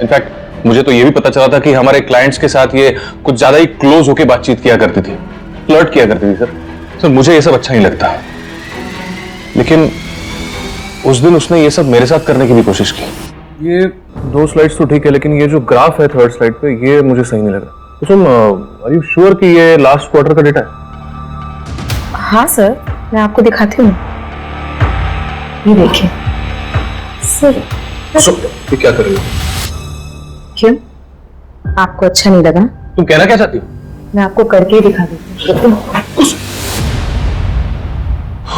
इनफैक्ट मुझे तो ये भी पता चला था कि हमारे क्लाइंट्स के साथ ये कुछ ज्यादा ही क्लोज होकर बातचीत किया करती थी, फ्लर्ट किया करती थी। सर मुझे ये सब अच्छा नहीं लगता, लेकिन उस दिन उसने ये सब मेरे साथ करने की भी कोशिश की। ये 2 स्लाइड्स तो ठीक है, लेकिन ये जो ग्राफ है 3rd स्लाइड पे, ये मुझे सही नहीं लग रहा। कुसुम, आर यू श्योर कि ये लास्ट क्वार्टर का डेटा है? हाँ सर, मैं आपको दिखाती हूँ, ये देखिए सर। ये क्या कर रही हो? क्यों, आपको अच्छा नहीं लगा? तुम कहना क्या चाहती हो? मैं आपको करके ही दिखा देती हूँ।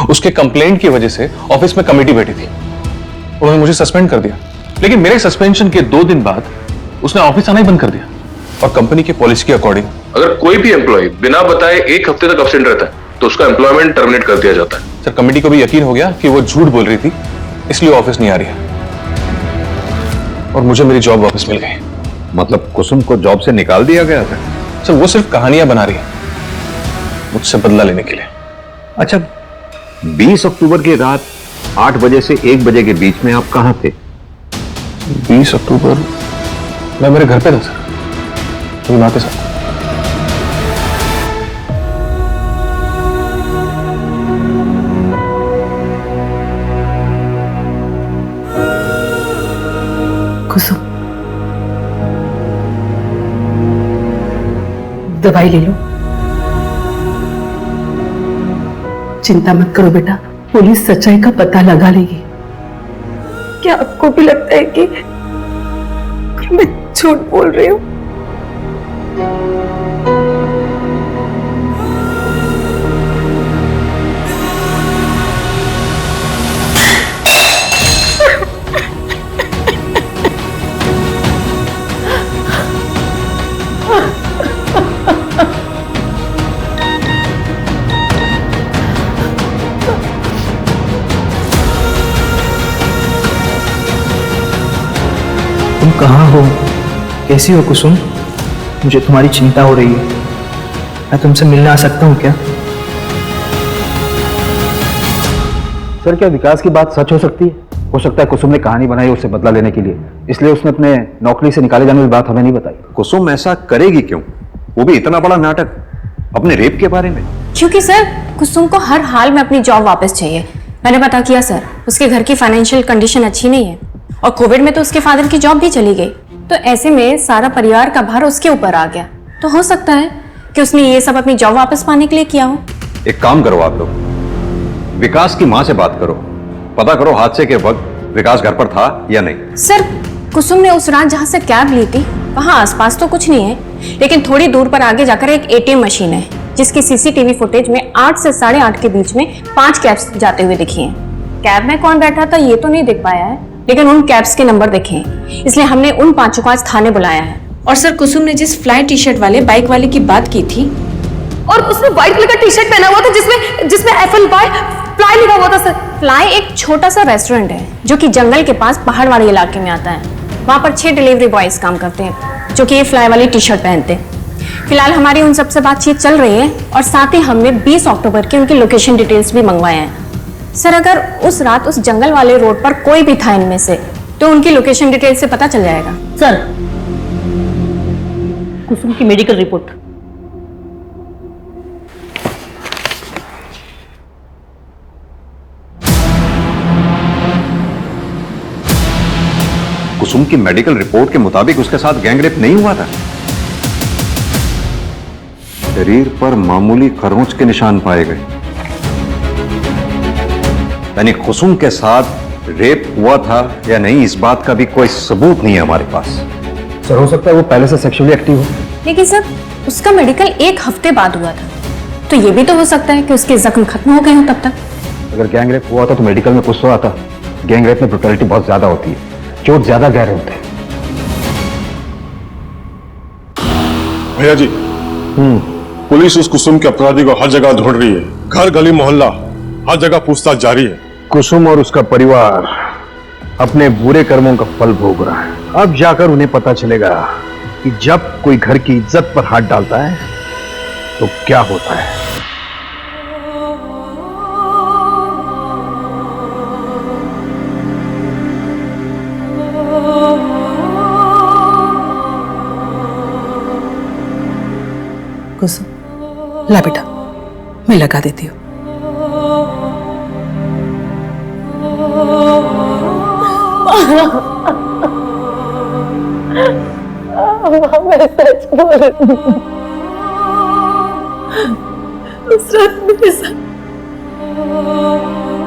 उसके कंप्लेंट की वजह से ऑफिस में कमेटी बैठी थी, उन्होंने मुझे सस्पेंड कर दिया, लेकिन मेरे सस्पेंशन के 2 दिन बाद उसने ऑफिस आना ही बंद कर दिया। और कंपनी की पॉलिसी के अकॉर्डिंग अगर कोई भी एम्प्लॉय बिना बताए 1 हफ्ते तक एब्सेंट रहता है तो उसका एम्प्लॉयमेंट टर्मिनेट कर दिया जाता है। सर कमेटी को भी यकीन हो गया कि वो झूठ बोल रही थी, इसलिए ऑफिस नहीं आ रही है और मुझे मेरी जॉब वापस मिल गई। मतलब कुसुम को जॉब से निकाल दिया गया था? सर वो सिर्फ कहानियां बना रही है मुझसे बदला लेने के लिए। अच्छा, 20 अक्टूबर की रात 8 बजे से 1 बजे के बीच में आप कहां थे? 20 अक्टूबर मैं मेरे घर पे था सर, मेरी माँ के साथ। कुसुम, दवाई ले लो। चिंता मत करो बेटा, पुलिस सच्चाई का पता लगा लेगी। क्या आपको भी लगता है कि मैं झूठ बोल रही हूँ? तुम कहाँ हो? कैसी हो कुसुम? मुझे तुम्हारी चिंता हो रही है, मैं तुमसे मिलने आ सकता हूँ क्या? सर क्या विकास की बात सच हो सकती है? हो सकता है कुसुम ने कहानी बनाई उससे बदला लेने के लिए, इसलिए उसने अपने नौकरी से निकाले जाने की बात हमें नहीं बताई। कुसुम ऐसा करेगी क्यों? वो भी इतना बड़ा नाटक अपने रेप के बारे में। क्योंकि सर कुसुम को हर हाल में अपनी जॉब वापस चाहिए। मैंने पता किया सर, उसके घर की फाइनेंशियल कंडीशन अच्छी नहीं है और कोविड में तो उसके फादर की जॉब भी चली गई, तो ऐसे में सारा परिवार का भार उसके ऊपर आ गया। तो हो सकता है कि उसने ये सब अपनी जॉब वापस पाने के लिए किया हो। एक काम करो आप लोग, विकास की माँ से बात करो, पता करो हादसे के वक्त विकास घर पर था या नहीं। सर कुसुम ने उस रात जहाँ से कैब ली थी वहाँ आसपास तो कुछ नहीं है, लेकिन थोड़ी दूर पर आगे जाकर एक एटीएम मशीन है जिसकी सीसीटीवी फुटेज में 8 से 8:30 के बीच में 5 कैब्स जाते हुए दिखी हैं। कैब में कौन बैठा था ये तो नहीं दिख पाया है, लेकिन उन कैब्स के नंबर दिखे हैं, इसलिए हमने उन 5 को आज थाने बुलाया है। और सर कुसुम ने जिस फ्लाई टी शर्ट वाले बाइक वाले की बात की थी, और उसने व्हाइट कलर का टी शर्ट पहना हुआ था जिसमें एप्पल पाई फ्लाई लिखा हुआ था सर। फ्लाई एक छोटा सा रेस्टोरेंट है जो कि जंगल के पास पहाड़ वाले इलाके में आता है। वहाँ पर 6 डिलीवरी बॉयज काम करते हैं जो कि ये फ्लाई वाली टी शर्ट पहनते हैं। फिलहाल हमारी उन सबसे बातचीत चल रही है और साथ ही हमने 20 अक्टूबर की उनकी लोकेशन डिटेल्स भी मंगवाए हैं। सर अगर उस रात उस जंगल वाले रोड पर कोई भी था इनमें से तो उनकी लोकेशन डिटेल से पता चल जाएगा। सर कुसुम की मेडिकल रिपोर्ट। कुसुम की मेडिकल रिपोर्ट के मुताबिक उसके साथ गैंगरेप नहीं हुआ था। शरीर पर मामूली खरोंच के निशान पाए गए, यानी कुसुम के साथ रेप हुआ था या नहीं इस बात का भी कोई सबूत नहीं है हमारे पास। सर हो सकता है वो पहले से सेक्सुअली एक्टिव हो। लेकिन सर उसका मेडिकल 1 हफ्ते बाद हुआ था, तो ये भी तो हो सकता है कि उसके जख्म खत्म हो गए हो तब तक। अगर गैंगरेप हुआ था तो मेडिकल में कुछ तो आता। गैंगरेप में ब्रुटैलिटी बहुत ज्यादा होती है, चोट ज्यादा गहरे होते हैं। भैया जी, पुलिस उस कुसुम के अपराधी को हर जगह ढूंढ रही है, घर गली मोहल्ला हर जगह पूछताछ जारी है। कुसुम और उसका परिवार अपने बुरे कर्मों का फल भोग रहा है। अब जाकर उन्हें पता चलेगा कि जब कोई घर की इज्जत पर हाथ डालता है तो क्या होता है। कुसुम, ला बेटा, मैं लगा देती हूँ। मैं सच बोल रही हूँ। उस रात मेरे साथ,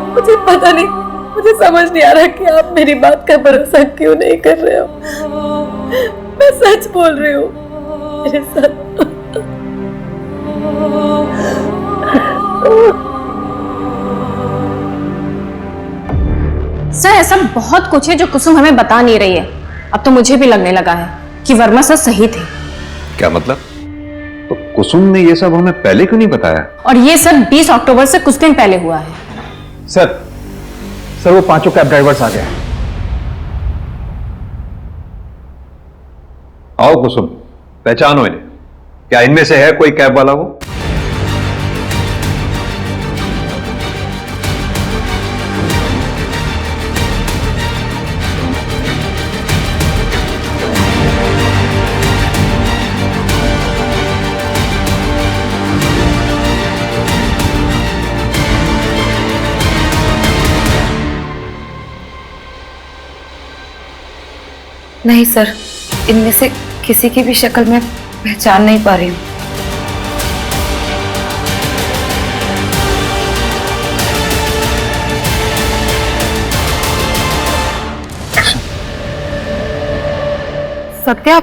मुझे पता नहीं, मुझे समझ नहीं आ रहा कि आप मेरी बात का भरोसा क्यों नहीं कर रहे हो। मैं सच बोल रही हूँ, मेरे साथ सर ऐसा बहुत कुछ है जो कुसुम हमें बता नहीं रही है। अब तो मुझे भी लगने लगा है कि वर्मा सर सही थे। क्या मतलब? तो कुसुम ने ये सब हमें पहले क्यों नहीं बताया? और ये सब 20 अक्टूबर से कुछ दिन पहले हुआ है। सर वो 5 कैब ड्राइवर्स आ गए। आओ कुसुम, पहचानो इन्हें। क्या इनमें से है कोई कैब वाला वो? नहीं सर, इनमें से किसी की भी शक्ल मैं पहचान नहीं पा रही हूँ। सत्या,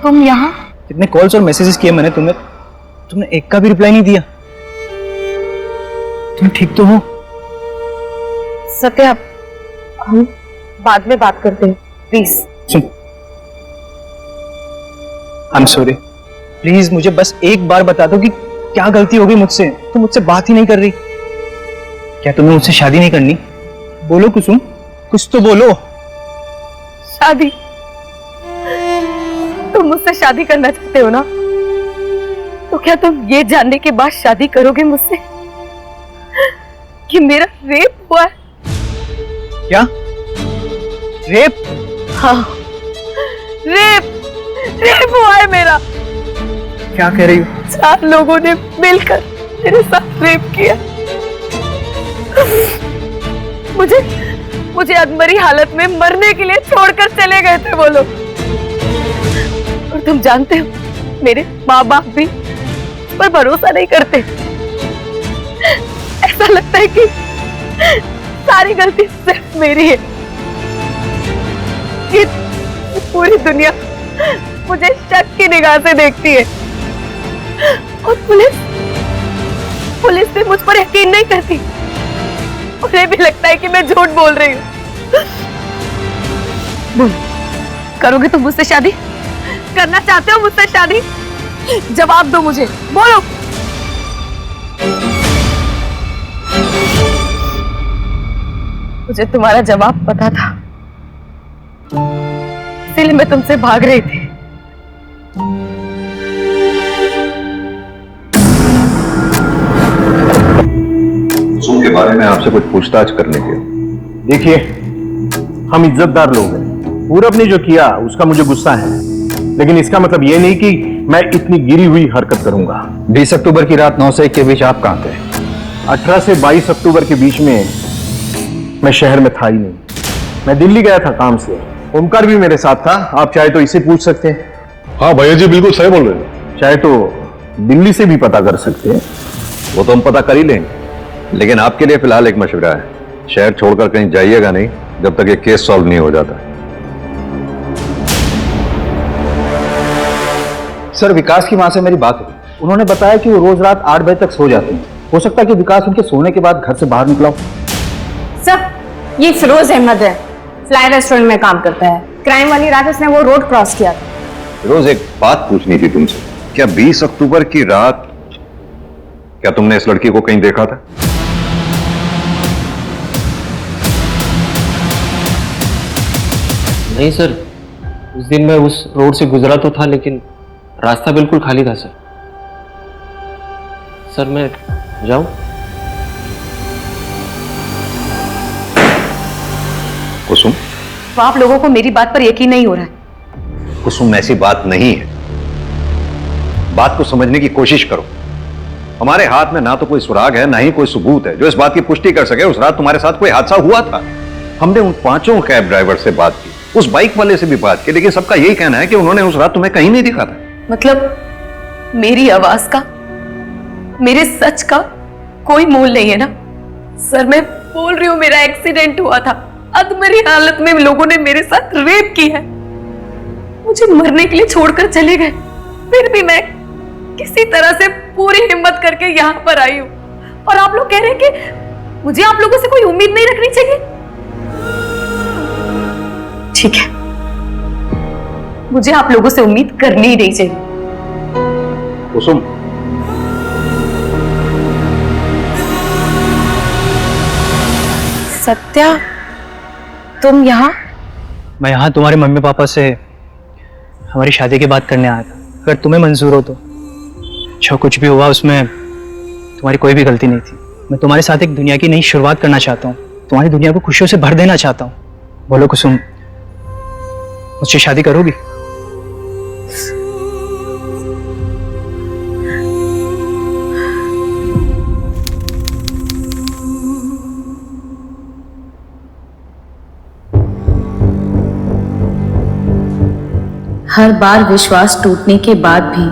तुम यहाँ? कितने कॉल्स और मैसेजेस किए मैंने तुम्हें, तुमने एक का भी रिप्लाई नहीं दिया। तुम ठीक तो हो? सत्या, हम बाद में बात करते हैं, please. Soon, I am sorry, please मुझे बस एक बार बता दो कि क्या गलती हो गई मुझसे। तुम मुझसे बात ही नहीं कर रही। क्या तुम्हें मुझसे शादी नहीं करनी? बोलो कुसुम, कुछ तो बोलो। शादी? तुम मुझसे शादी करना चाहते हो ना? तो क्या तुम ये जानने के बाद शादी करोगे मुझसे कि मेरा रेप हुआ है? क्या रेप? हाँ, रेप हुआ है मेरा। क्या कह रही हो? 4 लोगों ने मिलकर मेरे साथ रेप किया। मुझे अधमरी हालत में मरने के लिए छोड़कर चले गए थे वो लोग। और तुम जानते हो, मेरे माँ बाप भी उस पर भरोसा नहीं करते। ऐसा लगता है कि सारी गलती सिर्फ मेरी है। कि पूरी दुनिया मुझे शक की निगाह से देखती है और पुलिस भी मुझ पर यकीन नहीं करती। उन्हें भी लगता है कि मैं झूठ बोल रही हूँ। बोल, करोगे तुम मुझसे शादी? करना चाहते हो मुझसे शादी? जवाब दो मुझे, बोलो। मुझे तुम्हारा जवाब पता था, इसलिए मैं तुमसे भाग रही थी। कुसुम के बारे में आपसे कुछ पूछताछ करने के। देखिए, हम इज्जतदार लोग हैं। पूरब ने जो किया उसका मुझे गुस्सा है, लेकिन इसका मतलब ये नहीं कि मैं इतनी गिरी हुई हरकत करूंगा। 20 अक्टूबर की रात 9 से 1 के बीच आप कहां थे? 18 से 22 अक्टूबर के बीच में मैं शहर में था ही नहीं। मैं दिल्ली गया था काम से। ओमकार भी मेरे साथ था, आप चाहे तो इसे पूछ सकते हैं। हाँ भैया जी बिल्कुल सही बोल रहे हैं। चाहे तो दिल्ली से भी पता कर सकते हैं। वो तो हम पता कर ही लेंगे, लेकिन आपके लिए फिलहाल एक मशवरा है, शहर छोड़कर कहीं जाइएगा नहीं जब तक ये केस सॉल्व नहीं हो जाता। सर, विकास की मां से मेरी बात हुई। उन्होंने बताया कि वो रोज रात 8 बजे तक सो जाते हैं। हो सकता है कि विकास उनके सोने के बाद घर से बाहर निकला हो। सर, ये फिरोज अहमद है, फ्लाई रेस्टोरेंट में काम करता है। क्राइम वाली रात उसने वो रोड क्रॉस किया था। रोज एक बात पूछनी थी तुमसे, क्या 20 अक्टूबर की रात क्या तुमने इस लड़की को कहीं देखा था? नहीं सर, उस दिन मैं उस रोड से गुजरा तो था, लेकिन रास्ता बिल्कुल खाली था सर। सर मैं जाऊं? कुसुम, तो आप लोगों को मेरी बात पर यकीन नहीं हो रहा है? कुसुम ऐसी बात नहीं है, बात को समझने की कोशिश करो। हमारे हाथ में ना तो कोई सुराग है ना ही कोई सबूत है जो इस बात की पुष्टि कर सके उस रात तुम्हारे साथ कोई हादसा हुआ था। हमने उन 5 कैब ड्राइवर से बात की, उस बाइक वाले से भी बात की, लेकिन सबका यही कहना है कि उन्होंने उस रात तुम्हें कहीं नहीं दिखा था। मतलब मेरी आवाज का, मेरे सच का कोई मोल नहीं है ना? सर मैं बोल रही हूँ, मेरा एक्सीडेंट हुआ था, अधमरी हालत में लोगों ने मेरे साथ रेप की है, मुझे मरने के लिए छोड़कर चले गए, फिर भी मैं किसी तरह से पूरी हिम्मत करके यहाँ पर आई हूँ। और आप लोग कह रहे हैं कि मुझे आप लोगों से कोई उम्मीद नहीं रखनी चाहिए? ठीक है, मुझे आप लोगों से उम्मीद करनी ही नहीं चाहिए। कुसुम, सत्या, तुम यहाँ? मैं यहाँ तुम्हारे मम्मी पापा से हमारी शादी की बात करने आया था। अगर तुम्हें मंजूर हो तो। जो कुछ भी हुआ उसमें तुम्हारी कोई भी गलती नहीं थी। मैं तुम्हारे साथ एक दुनिया की नई शुरुआत करना चाहता हूँ, तुम्हारी दुनिया को खुशियों से भर देना चाहता हूँ। बोलो कुसुम, मुझसे शादी करोगी? हर बार विश्वास टूटने के बाद भी,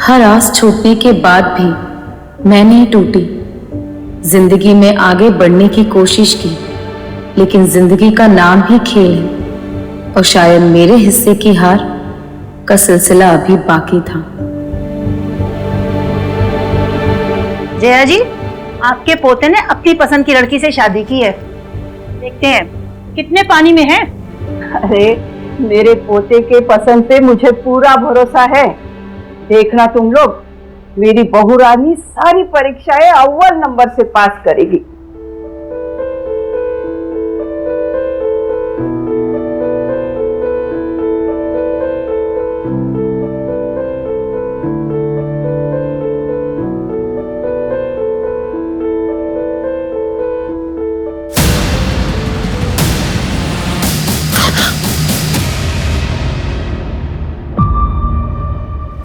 हर आस छूटने के बाद भी मैं नहीं टूटी। जिंदगी में आगे बढ़ने की कोशिश की, लेकिन जिंदगी का नाम ही खेल है और शायद मेरे हिस्से की हार का सिलसिला अभी बाकी था। जया जी, आपके पोते ने अपनी पसंद की लड़की से शादी की है। देखते हैं कितने पानी में है। अरे मेरे पोते के पसंद पे मुझे पूरा भरोसा है। देखना तुम लोग, मेरी बहू रानी सारी परीक्षाएं अव्वल नंबर से पास करेगी।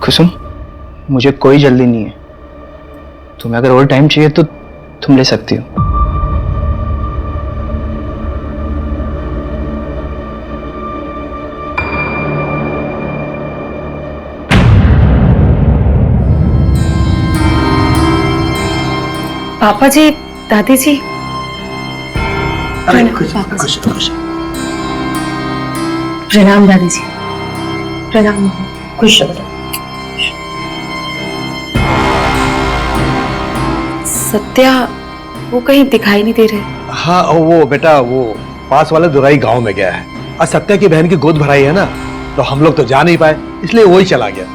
कुसुम, मुझे कोई जल्दी नहीं है। तुम्हें अगर और टाइम चाहिए तो तुम ले सकती हो। पापा जी, दादी जी, प्रणाम दादी जी। प्रणाम। खुश रहो। सत्या, वो कहीं दिखाई नहीं दे रहे। हाँ वो बेटा वो पास वाले दुराई गांव में गया है। आज सत्या की बहन की गोद भराई है ना, तो हम लोग तो जा नहीं पाए, इसलिए वही चला गया।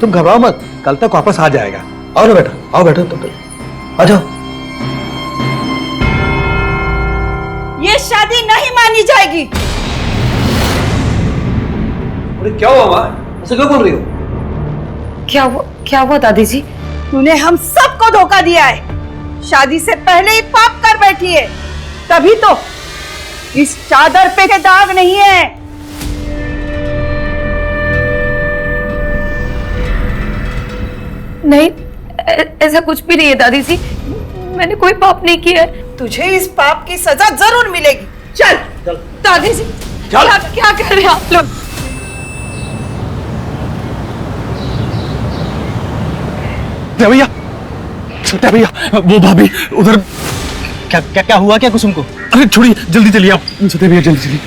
तुम घबराओ मत, कल तक वापस आ जाएगा। आओ ना बेटा, आओ बेटा, तुम आ जाओ। ये शादी नहीं मानी जाएगी। क्या हुआ माँ? ऐसे क्यों बोल रही हो? क्या हुआ दादी जी? तूने हम सबको धोखा दिया है। शादी से पहले ही पाप कर बैठी है, तभी तो इस चादर पे के दाग नहीं है। नहीं, ऐसा कुछ भी नहीं है दादी जी, मैंने कोई पाप नहीं किया है। तुझे इस पाप की सजा जरूर मिलेगी। चल दादी जी, क्या कर रहे हैं आप लोग? भैया, सत्या भैया, वो भाभी उधर। क्या क्या क्या हुआ क्या कुसुम को? अरे छोड़िए, जल्दी चलिए आप। सत्या भैया जल्दी चलिए।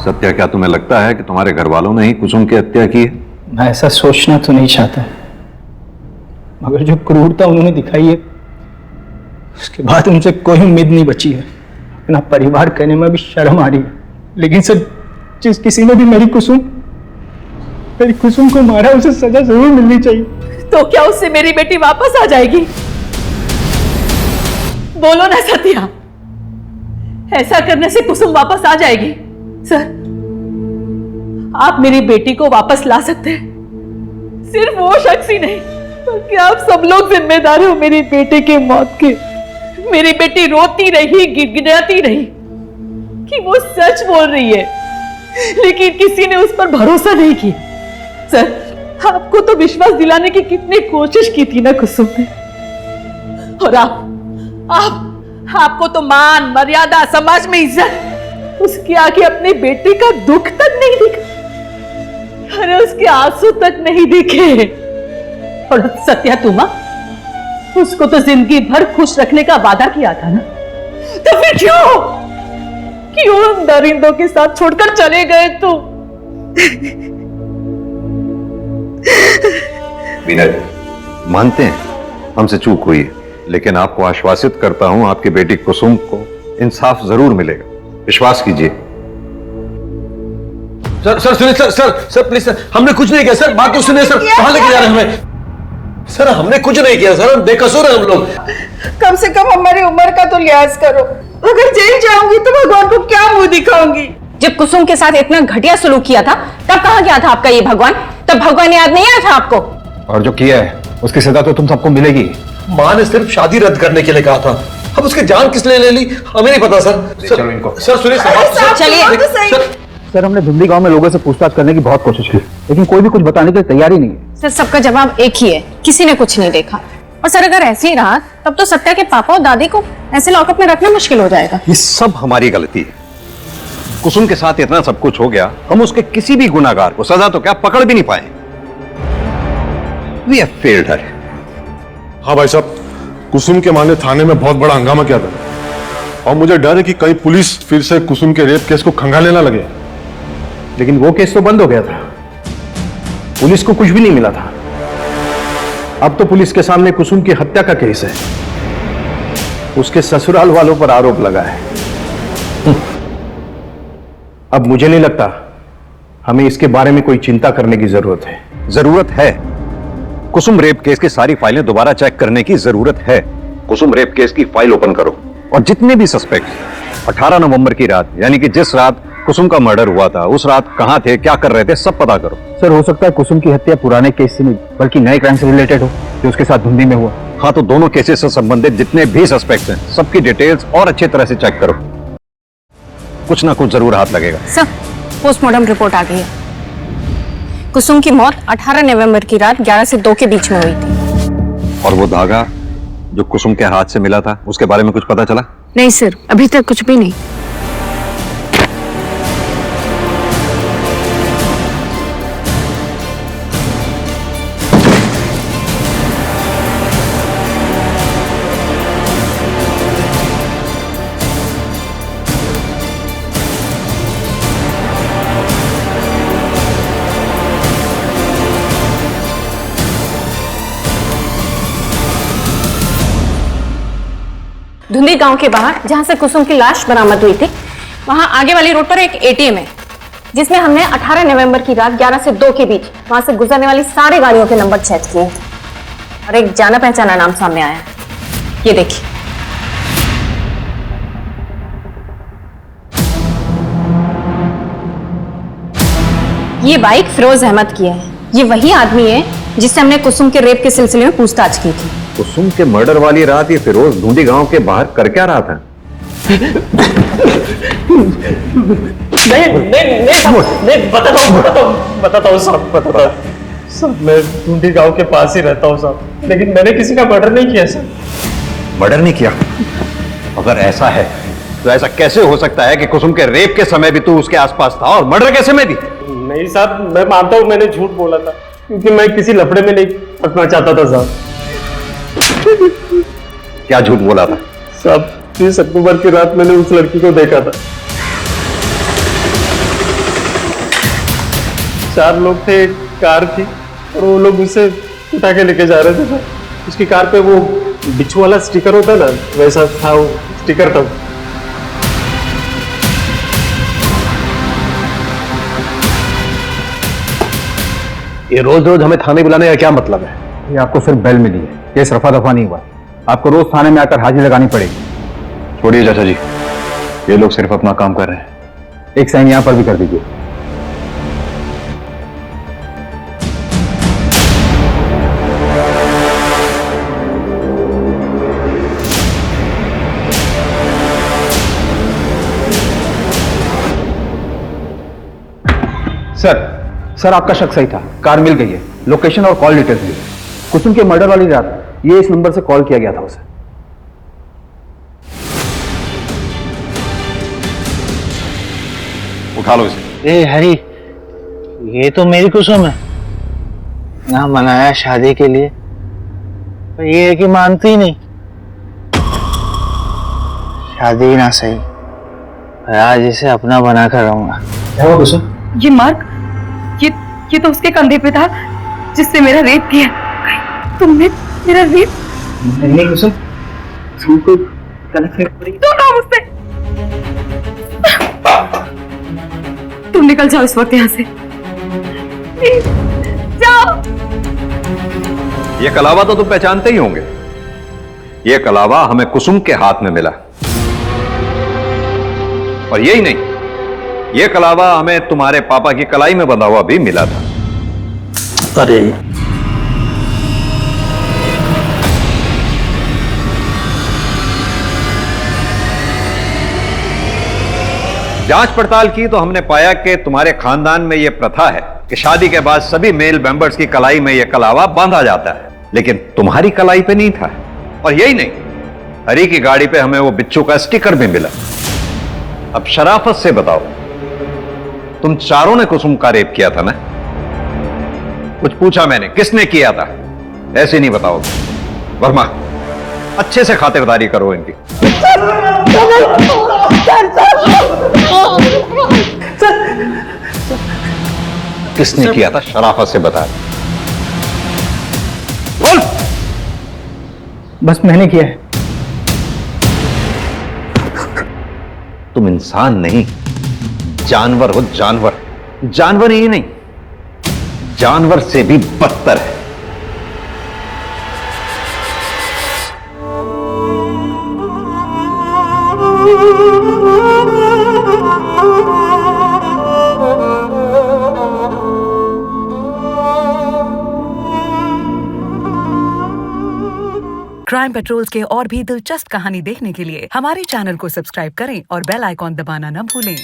सत्या, क्या तुम्हें लगता है कि तुम्हारे घर वालों ने ही कुसुम की हत्या की है? मैं ऐसा सोचना तो नहीं चाहता, मगर जो क्रूरता उन्होंने दिखाई है उसके बाद उनसे कोई उम्मीद नहीं बची है। अपना परिवार कहने में भी शर्म आ रही है। लेकिन सर, जिस किसी ने भी मेरी कुसुम को मारा, उसे सजा जरूर मिलनी चाहिए। तो क्या उससे मेरी बेटी वापस आ जाएगी? बोलो ना सत्या, ऐसा करने से कुसुम वापस आ जाएगी? सर, आप मेरी बेटी को वापस ला सकते हैं, सिर्फ वो शख्स ही नहीं बल्कि आप सब लोग जिम्मेदार हो मेरी बेटी की मौत के। मेरी बेटी रोती रही, गिड़गिड़ाती रही कि वो सच बोल रही है, लेकिन किसी ने उस पर भरोसा नहीं किया। सर, आपको तो विश्वास दिलाने की कितनी कोशिश की थी ना कुसुम ने, और आपको तो मान मर्यादा, समाज में इज्जत, उसके आगे अपने बेटे का दुख तक नहीं दिखा। अरे उसके आंसू तक नहीं दिखे। और सत्या, तुम उसको तो जिंदगी भर खुश रखने का वादा किया था ना, तो फिर क्यों उन दरिंदों के साथ छोड़कर चले गए तुम? विनय, मानते हैं हमसे चूक हुई है, लेकिन आपको आश्वासित करता हूं आपकी बेटी कुसुम को इंसाफ जरूर मिलेगा, विश्वास कीजिए। सर सुनिए, सर प्लीज सर, हमने कुछ नहीं किया सर, बात तो सुनिए सर। कहां लेके जा रहे हैं हमें? सर, हमने कुछ नहीं किया सर, हम बेकसूर हैं हम लोग। कम से कम हमारी उम्र का तो लिहाज करो। अगर जेल जाऊंगी तो भगवान को क्या मुंह दिखाऊंगी? जब कुसुम के साथ इतना घटिया सलूक किया था, तब कहाँ गया था आपका ये भगवान? तब भगवान याद नहीं आया था आपको? और जो किया है उसकी सजा तो तुम सबको मिलेगी। माँ ने सिर्फ शादी रद्द करने के लिए कहा था, अब उसकी जान किस लिए ले ली हमें नहीं पता सर। चलो इनको। सर सुनिए, चलिए। सर, हमने धुंधली गांव में लोगों से पूछताछ करने की बहुत कोशिश की, लेकिन कोई भी कुछ बताने के लिए तैयार ही नहीं है। सर, सबका जवाब एक ही है, किसी ने कुछ नहीं देखा। और सर, अगर ऐसे ही रहा तब तो सत्या के पापा और दादी को ऐसे लॉकअप में रखना मुश्किल हो जाएगा। ये सब हमारी गलती है। कुसुम के साथ इतना सब कुछ हो गया, हम उसके किसी भी गुनाहगार को सजा तो क्या पकड़ भी नहीं पाए। We have failed her. हाँ भाई साहब, कुसुम के मां ने थाने में बहुत बड़ा हंगामा किया था, और मुझे डर है कि कहीं पुलिस फिर से कुसुम के रेप केस को खंगालने ना लगे। लेकिन वो केस तो बंद हो गया था, पुलिस को कुछ भी नहीं मिला था। अब तो पुलिस के सामने कुसुम की हत्या का केस है, उसके ससुराल वालों पर आरोप लगा है। अब मुझे नहीं लगता हमें इसके बारे में कोई चिंता करने की जरूरत है। जरूरत है। कुसुम रेप केस की सारी फाइलें दोबारा चेक करने की जरूरत है। कुसुम रेप केस की फाइल ओपन करो और जितने भी सस्पेक्ट 18 नवंबर की रात, यानी कि जिस रात कुसुम का मर्डर हुआ था, उस रात कहां थे, क्या कर रहे थे, सब पता करो। सर, हो सकता है कुसुम की हत्या पुराने केस से नहीं बल्कि नए क्राइम से रिलेटेड हो, जो उसके साथ धुंधी में हुआ। हाँ, तो दोनों केसेस से संबंधित जितने भी सस्पेक्ट हैं, सबकी डिटेल्स और अच्छी तरह से चेक करो, कुछ ना कुछ जरूर हाथ लगेगा। सर, पोस्टमार्टम रिपोर्ट आ गई है। कुसुम की मौत 18 नवंबर की रात 11 से 2 के बीच में हुई थी। और वो धागा जो कुसुम के हाथ से मिला था, उसके बारे में कुछ पता चला? नहीं सर, अभी तक कुछ भी नहीं। धुंधी गांव के बाहर जहां से कुसुम की लाश बरामद हुई थी, वहां आगे वाली रोड पर एक एटीएम है। जिसमें हमने 18 नवंबर की रात 11 से 2 के बीच वहां से गुजरने वाली सारी गाड़ियों के नंबर चेक किए और एक जाना पहचाना नाम सामने आया। ये देखिए, ये बाइक फिरोज अहमद की है। ये वही आदमी है जिससे हमने कुसुम के रेप के सिलसिले में पूछताछ की थी। कुसुम के मर्डर वाली रात ये फिरोज ढूंढी गांव के बाहर कर क्या रहा था? नहीं बताता हूँ साहब, मैं ढूंढी गांव के पास ही रहता हूँ साहब, लेकिन मैंने किसी का मर्डर नहीं किया सर। मर्डर नहीं किया? अगर ऐसा है तो ऐसा कैसे हो सकता है कि कुसुम के रेप के समय भी तू उसके आसपास था और मर्डर के समय भी? नहीं साहब, मैं मानता हूँ मैंने झूठ बोला था, क्योंकि मैं किसी लफड़े में नहीं फंसना चाहता था साहब। क्या झूठ बोला था? साहब 30 अक्टूबर की रात मैंने उस लड़की को देखा था। 4 लोग थे, एक कार थी और वो लोग उसे उठा के लेके जा रहे थे सर। उसकी कार पे वो बिच्छू वाला स्टिकर होता है ना, वैसा था वो स्टिकर था। ये रोज रोज हमें थाने बुलाने का क्या मतलब है? ये आपको सिर्फ बेल मिली है, केस रफा दफा नहीं हुआ। आपको रोज थाने में आकर हाजिरी लगानी पड़ेगी। छोड़िए चाचा जी, ये लोग सिर्फ अपना काम कर रहे हैं। एक साइन यहां पर भी कर दीजिए। सर आपका शक सही था, कार मिल गई है, लोकेशन और कॉल डिटेल्स मिली। कुसुम के मर्डर वाली रात ये इस नंबर से कॉल किया गया था उसे। उठा लो इसे। ए हरी, ये तो मेरी कुसुम है ना, मनाया शादी के लिए, पर ये है कि मानती ही नहीं। शादी ना सही, पर आज इसे अपना बनाकर रहूंगा। क्या हुआ कुसुम? ये मार्क, ये तो उसके कंधे पे था जिससे मेरा रेप किया। तुमने मेरा रेप? नहीं कुसुम, तुमको तो ना मुझसे। तुम निकल जाओ इस वक्त यहाँ से, प्लीज जाओ। ये कलावा तो तुम पहचानते ही होंगे। ये कलावा हमें कुसुम के हाथ में मिला, और यही नहीं, ये कलावा हमें तुम्हारे पापा की कलाई में बंधा हुआ भी मिला था। अरे जांच पड़ताल की तो हमने पाया कि तुम्हारे खानदान में यह प्रथा है कि शादी के बाद सभी मेल मेंबर्स की कलाई में यह कलावा बांधा जाता है, लेकिन तुम्हारी कलाई पे नहीं था। और यही नहीं, हरी की गाड़ी पे हमें वो बिच्छू का स्टिकर भी मिला। अब शराफत से बताओ, तुम चारों ने कुसुम का रेप किया था ना? कुछ पूछा मैंने, किसने किया था? ऐसे नहीं बताओगे। वर्मा, अच्छे से खातिरदारी करो इनकी। किसने किया था? शराफत से बता। बोल। बस मैंने किया है। तुम इंसान नहीं, जानवर हो, जानवर। जानवर ही नहीं, जानवर से भी बदतर है। क्राइम पेट्रोल्स के और भी दिलचस्प कहानी देखने के लिए हमारे चैनल को सब्सक्राइब करें और बेल आइकॉन दबाना न भूलें।